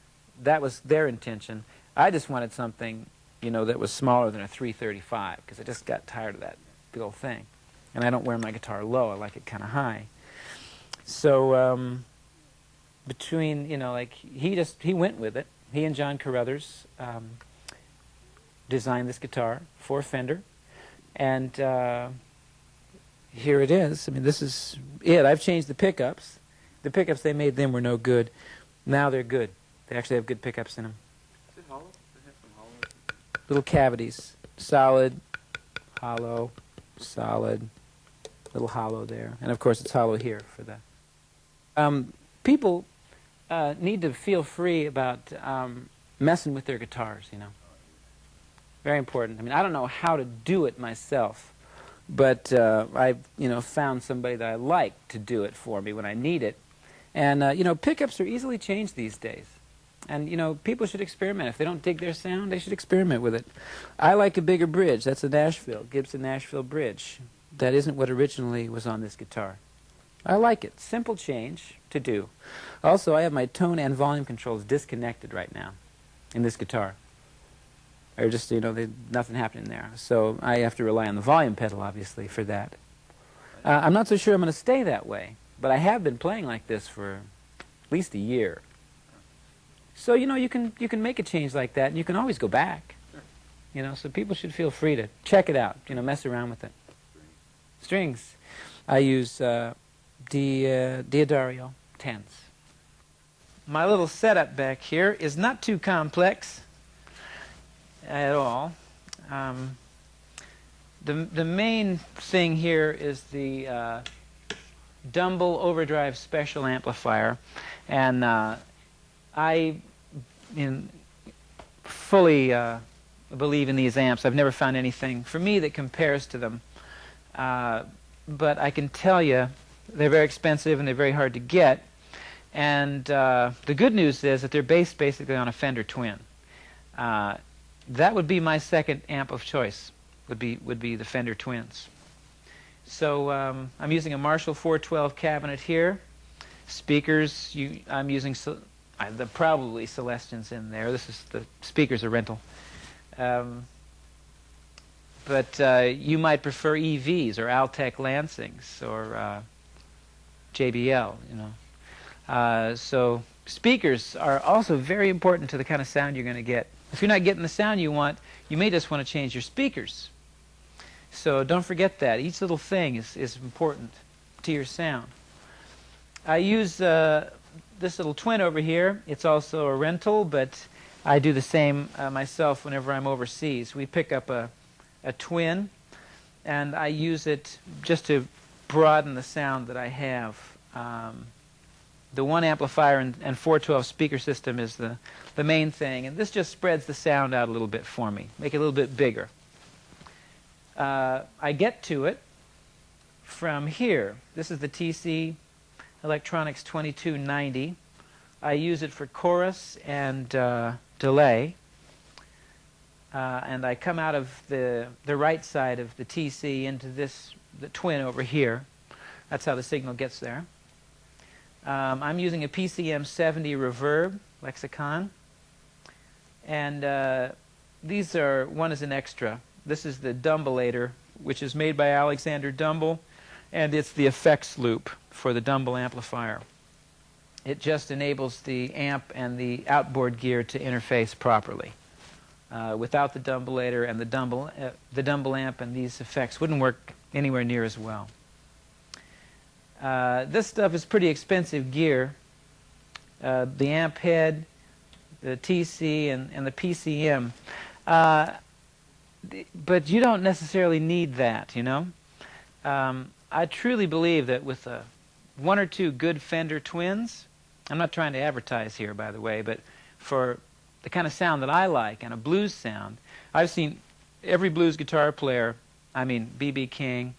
That was their intention. I just wanted something, you know, that was smaller than a 335, because I just got tired of that big old thing. And I don't wear my guitar low. I like it kind of high. So between, you know, like, he went with it. He and John Carruthers designed this guitar for Fender. And here it is. I mean, this is it. I've changed the pickups. The pickups they made then were no good. Now they're good. They actually have good pickups in them. Is it hollow? Does it have some hollow? Little cavities. Solid, hollow, solid, little hollow there. And of course it's hollow here for that. People need to feel free about messing with their guitars, you know. Very important. I mean, I don't know how to do it myself, but I've, you know, found somebody that I like to do it for me when I need it. And, you know, pickups are easily changed these days. And, you know, people should experiment. If they don't dig their sound, they should experiment with it. I like a bigger bridge. That's a Nashville, Gibson Nashville bridge. That isn't what originally was on this guitar. I like it. Simple change to do. Also, I have my tone and volume controls disconnected right now in this guitar. Or just, you know, nothing happening there. So I have to rely on the volume pedal, obviously, for that. I'm not so sure I'm going to stay that way, but I have been playing like this for at least a year. So, you know, you can make a change like that, and you can always go back. You know, so people should feel free to check it out, you know, mess around with it. Strings. I use Diodario 10s. My little setup back here is not too complex at all. The main thing here is the Dumble Overdrive Special Amplifier, and fully believe in these amps. I've never found anything for me that compares to them. But I can tell you they're very expensive and they're very hard to get. And the good news is that they're based basically on a Fender Twin. That would be my second amp of choice, would be the Fender Twins. So I'm using a Marshall 412 cabinet here. Speakers, I'm using probably Celestians in there. The speakers are rental. But you might prefer EVs or Altec Lansings or JBL, you know. So speakers are also very important to the kind of sound you're going to get. If you're not getting the sound you want, you may just want to change your speakers. So don't forget that. Each little thing is important to your sound. I use this little Twin over here. It's also a rental, but I do the same myself whenever I'm overseas. We pick up a Twin, and I use it just to broaden the sound that I have. The one amplifier and 412 speaker system is the main thing, and this just spreads the sound out a little bit for me, make it a little bit bigger. I get to it from here. This is the TC Electronics 2290. I use it for chorus and delay. And I come out of the right side of the TC into the Twin over here. That's how the signal gets there. I'm using a PCM 70 reverb lexicon. And these are, one is an extra. This is the Dumbulator, which is made by Alexander Dumble, and it's the effects loop for the Dumble amplifier. It just enables the amp and the outboard gear to interface properly. Without the Dumbulator and the Dumble amp and these effects wouldn't work anywhere near as well. This stuff is pretty expensive gear. The amp head, the TC, and the PCM. But you don't necessarily need that, you know. I truly believe that with one or two good Fender Twins, I'm not trying to advertise here, by the way, but for the kind of sound that I like and a blues sound, I've seen every blues guitar player, I mean B.B. King,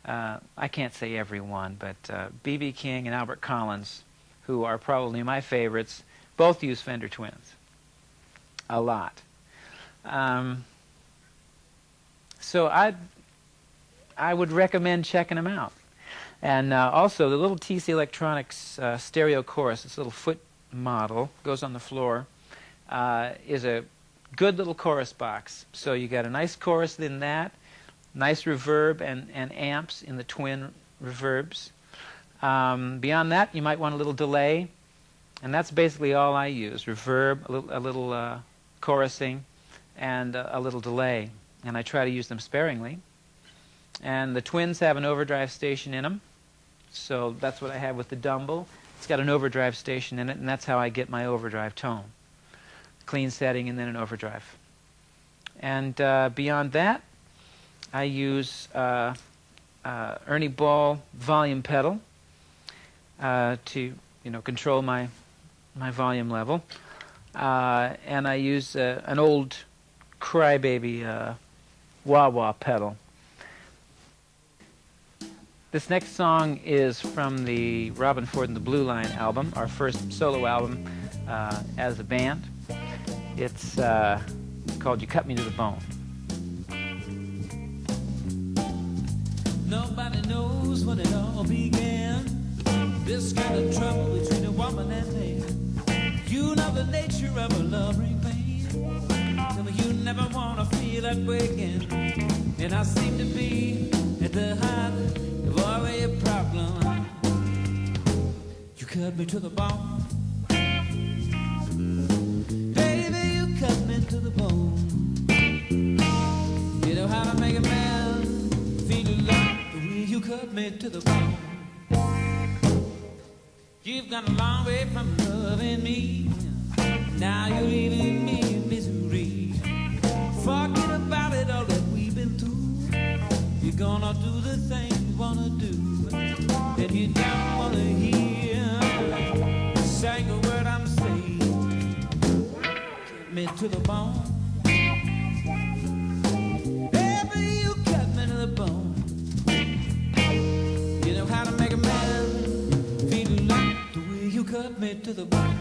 I can't say everyone, but B.B. King and Albert Collins, who are probably my favorites, both use Fender Twins a lot. So I would recommend checking them out. And also the little TC Electronics stereo chorus, this little foot model, goes on the floor, is a good little chorus box. So you got a nice chorus in that, nice reverb and amps in the Twin reverbs. Beyond that, you might want a little delay, and that's basically all I use: reverb, a little chorusing, and a little delay. And I try to use them sparingly. And the Twins have an overdrive station in them, so that's what I have with the Dumble. It's got an overdrive station in it, and that's how I get my overdrive tone. Clean setting and then an overdrive. And beyond that, I use Ernie Ball volume pedal to control my volume level. And I use an old Crybaby wah-wah pedal. This next song is from the Robben Ford and the Blue Line album, our first solo album as a band. It's called You Cut Me to the Bone. Nobody knows when it all began. This kind of trouble between a woman and man. You know the nature of a love-ring pain. Tell me you never want to feel that way again. And I seem to be at the heart of all your problem. You cut me to the bone. Baby, you cut me to the bone. You know how to make a man feel love the way you cut me to the bone. You've gone a long way from loving me. Now you're leaving me in misery. Forget about it, all that we've been through. You're gonna do the things you wanna do, and you don't wanna hear a single word I'm saying. Get me to the bone. me to the bone.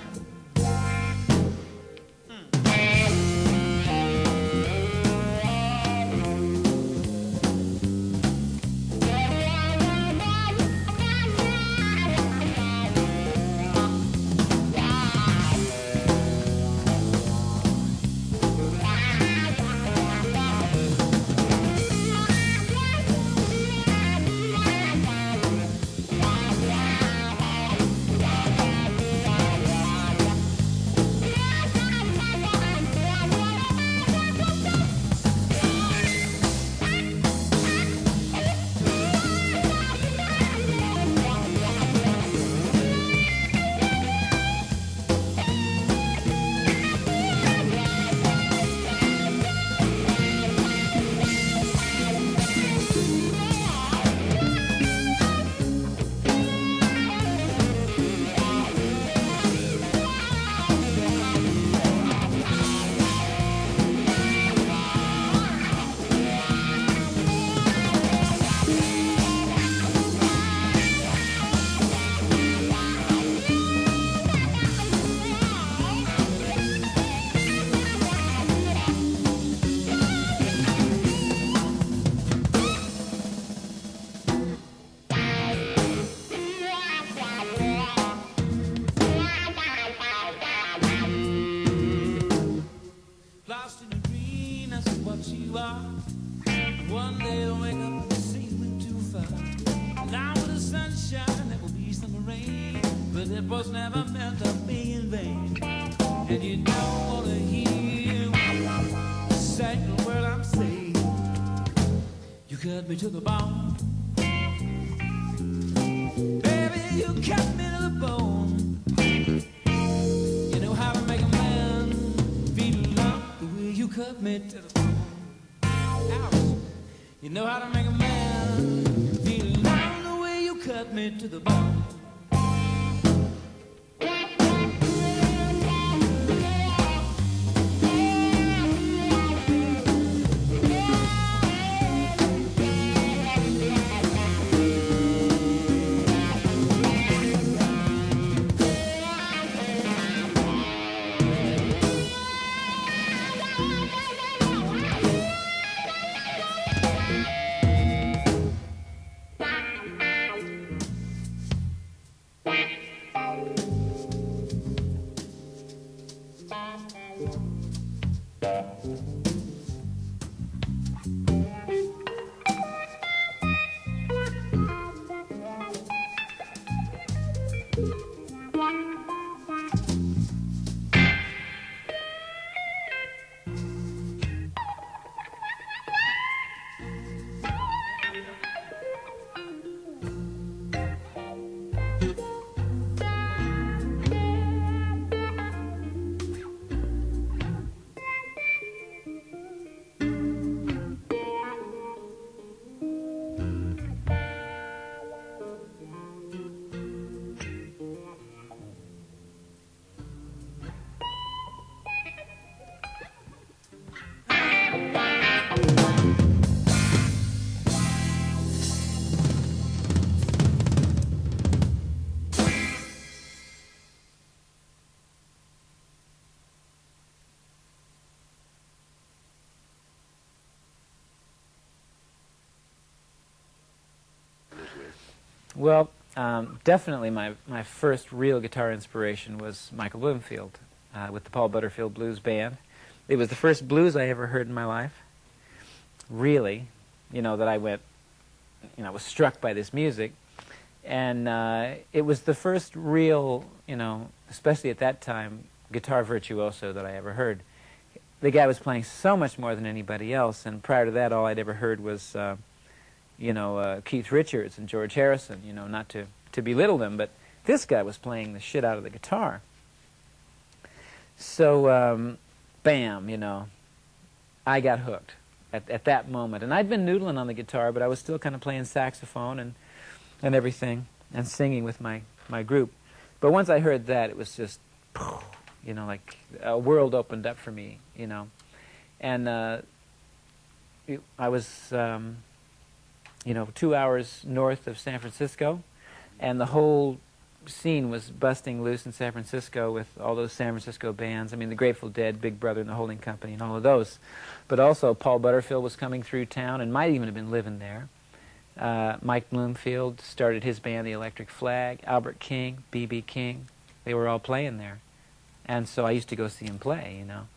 Lost in a dream, that's what you are. One day I'll wake up and see you went too far. Down with the sunshine, there will be some rain, but it was never meant to be in vain. And you don't want to hear the second word I'm saying. You cut me to the bone, baby, you cut me to the bone. You know how to make a man feel love the way you cut me to the bone. Ouch. You know how to make a man feel love the way you cut me to the bone. Well, definitely my first real guitar inspiration was Michael Bloomfield with the Paul Butterfield Blues Band. It was the first blues I ever heard in my life, really, that I went, was struck by this music. And it was the first real, especially at that time, guitar virtuoso that I ever heard. The guy was playing so much more than anybody else, and prior to that, all I'd ever heard was Keith Richards and George Harrison, not to belittle them, but this guy was playing the shit out of the guitar. So, bam, I got hooked at that moment. And I'd been noodling on the guitar, but I was still kind of playing saxophone and everything, and singing with my group. But once I heard that, it was just, like a world opened up for me, And I was... 2 hours north of San Francisco, and the whole scene was busting loose in San Francisco with all those San Francisco bands. I mean, the Grateful Dead, Big Brother and the Holding Company and all of those. But also Paul Butterfield was coming through town and might even have been living there. Mike Bloomfield started his band, the Electric Flag. Albert King, B.B. King, they were all playing there. And so I used to go see him play, you know.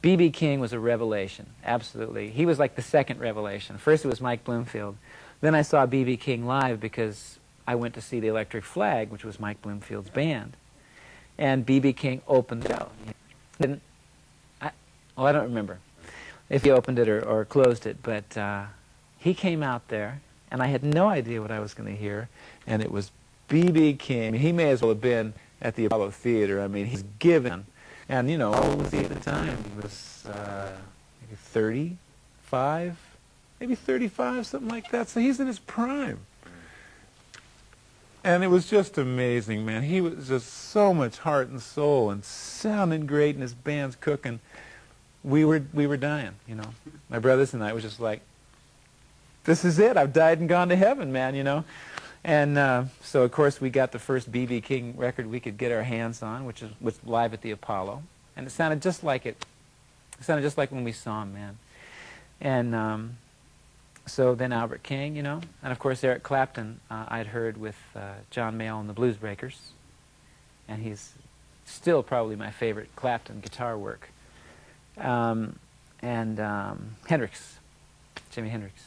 B.B. King was a revelation, absolutely. He was like the second revelation. First it was Mike Bloomfield. Then I saw B.B. King live because I went to see the Electric Flag, which was Mike Bloomfield's band. And B.B. King opened the show. I don't remember if he opened it or closed it, but he came out there, and I had no idea what I was going to hear, and it was B.B. King. He may as well have been at the Apollo Theater. I mean, he's given. And, you know, how old was he at the time? He was maybe 35, maybe 35, something like that. So he's in his prime. And it was just amazing, man. He was just so much heart and soul and sounding great, and his band's cooking. We were dying, you know. My brothers and I was just like, this is it. I've died and gone to heaven, man, you know. And so, of course, we got the first B.B. King record we could get our hands on, which was live at the Apollo. And it sounded just like it. It sounded just like when we saw him, man. And so then Albert King, you know. And, of course, Eric Clapton I'd heard with John Mayall and the Blues Breakers. And he's still probably my favorite Clapton guitar work. And Hendrix, Jimi Hendrix.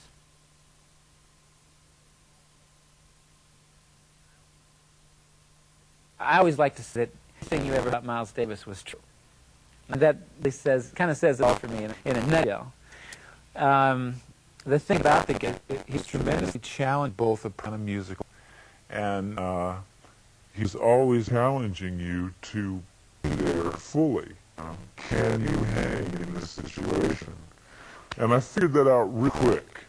I always like to say that everything you ever about Miles Davis was true. And that kind of says it all for me in a nutshell. The thing about the guy, he's tremendously challenged both upon a musical, and he's always challenging you to be there fully. Can you hang in this situation? And I figured that out real quick,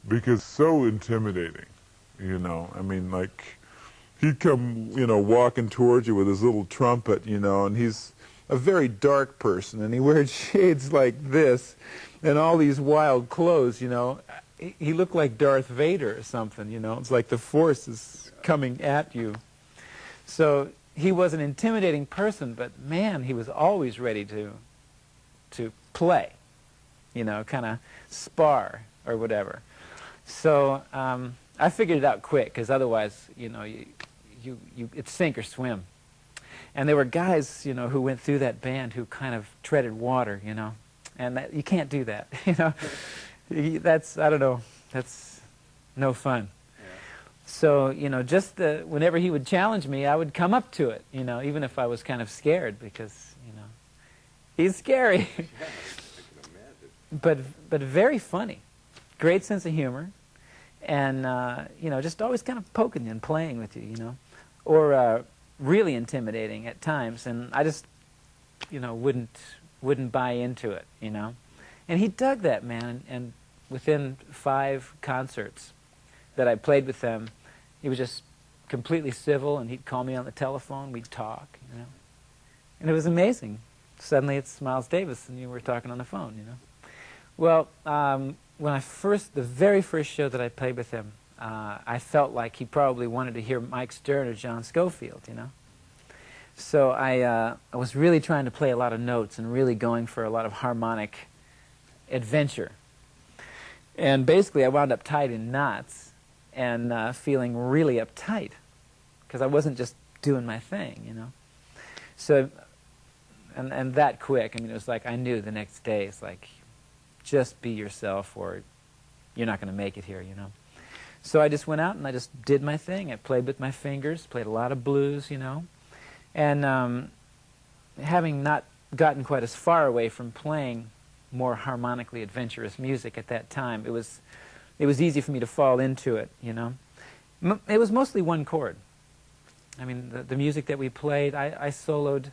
because it's so intimidating, you know. I mean, like, he'd come, you know, walking towards you with his little trumpet, you know, and he's a very dark person, and he wears shades like this and all these wild clothes, you know. He looked like Darth Vader or something, you know. It's like the Force is coming at you. So he was an intimidating person, but, man, he was always ready to play, you know, kind of spar or whatever. So I figured it out quick, because otherwise, you know, it's sink or swim. And there were guys, you know, who went through that band who kind of treaded water, you know, and you can't do that, you know. That's, I don't know, that's no fun. Yeah. So, you know, just whenever he would challenge me, I would come up to it, you know, even if I was kind of scared, because, you know, he's scary. Yeah, I can imagine. But very funny, great sense of humor. And, you know, just always kind of poking you and playing with you, you know. Or really intimidating at times. And I just, you know, wouldn't buy into it, you know. And he dug that, man. And within 5 concerts that I played with him, he was just completely civil, and he'd call me on the telephone, we'd talk, you know. And it was amazing. Suddenly it's Miles Davis, and you were talking on the phone, you know. Well, when the very first show that I played with him, I felt like he probably wanted to hear Mike Stern or John Scofield, you know. So I was really trying to play a lot of notes and really going for a lot of harmonic adventure. And basically I wound up tied in knots and feeling really uptight, because I wasn't just doing my thing, you know. So, and that quick, I mean, it was like I knew the next day, it's like, just be yourself or you're not going to make it here, you know. So I just went out and I just did my thing. I played with my fingers, played a lot of blues, you know. And having not gotten quite as far away from playing more harmonically adventurous music at that time, it was easy for me to fall into it, you know. It was mostly one chord. I mean, the music that we played, I soloed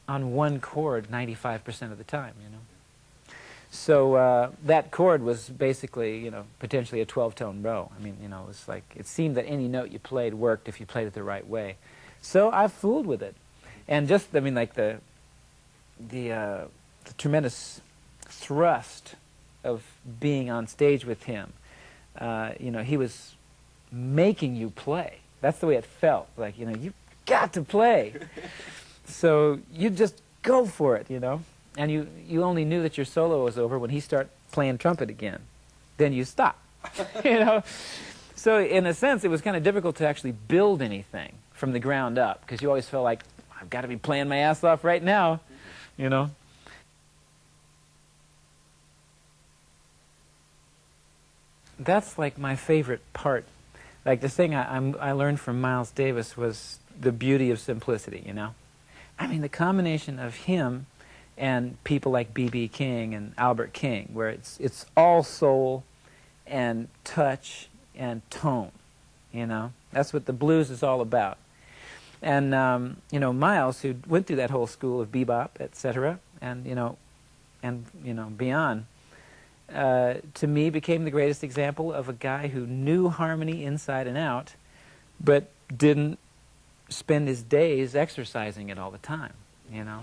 on one chord 95% of the time, you know. So that chord was basically, you know, potentially a 12-tone row. I mean, you know, it was like, it seemed that any note you played worked if you played it the right way. So I fooled with it. And just, I mean, like the tremendous thrust of being on stage with him, you know, he was making you play. That's the way it felt. Like, you know, you've got to play. So you just go for it, you know. And you only knew that your solo was over when he started playing trumpet again. Then you stop, you know. So in a sense, it was kind of difficult to actually build anything from the ground up, because you always felt like, I've got to be playing my ass off right now, you know. That's like my favorite part. Like the thing I learned from Miles Davis was the beauty of simplicity, you know. I mean, the combination of him and people like B.B. King and Albert King, where it's all soul and touch and tone, you know. That's what the blues is all about. And, you know, Miles, who went through that whole school of bebop, etc., and, you know, beyond, to me became the greatest example of a guy who knew harmony inside and out, but didn't spend his days exercising it all the time, you know.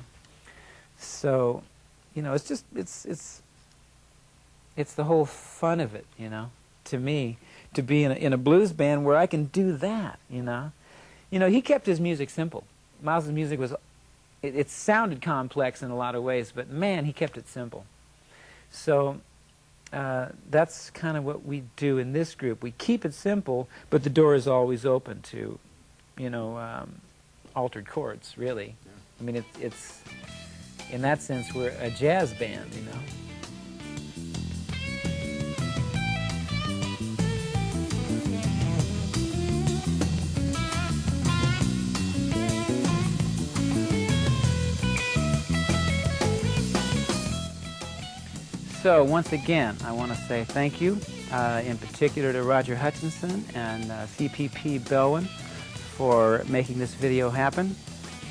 So, you know, it's just, it's the whole fun of it, you know, to me, to be in a blues band where I can do that, you know. You know, he kept his music simple. Miles' music was, it sounded complex in a lot of ways, but man, he kept it simple. So that's kind of what we do in this group. We keep it simple, but the door is always open to, you know, altered chords, really. Yeah. I mean, it's, in that sense, we're a jazz band, you know. So once again, I want to say thank you, in particular to Roger Hutchinson and CPP Belwin for making this video happen,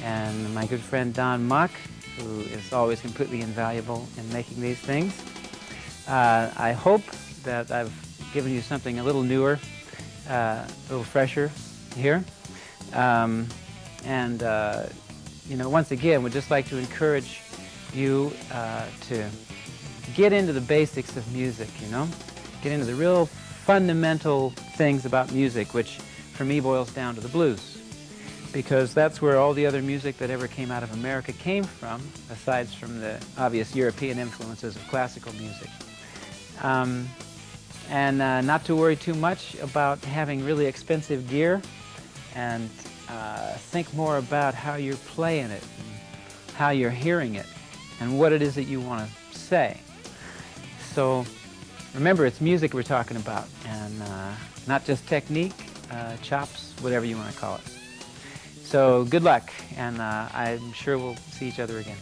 and my good friend Don Mock, who is always completely invaluable in making these things. I hope that I've given you something a little newer, a little fresher here. You know, once again, we'd just like to encourage you to get into the basics of music, you know? Get into the real fundamental things about music, which for me boils down to the blues. Because that's where all the other music that ever came out of America came from, aside from the obvious European influences of classical music. Not to worry too much about having really expensive gear, and think more about how you're playing it, and how you're hearing it, and what it is that you want to say. So remember, it's music we're talking about, and not just technique, chops, whatever you want to call it. So good luck, and I'm sure we'll see each other again.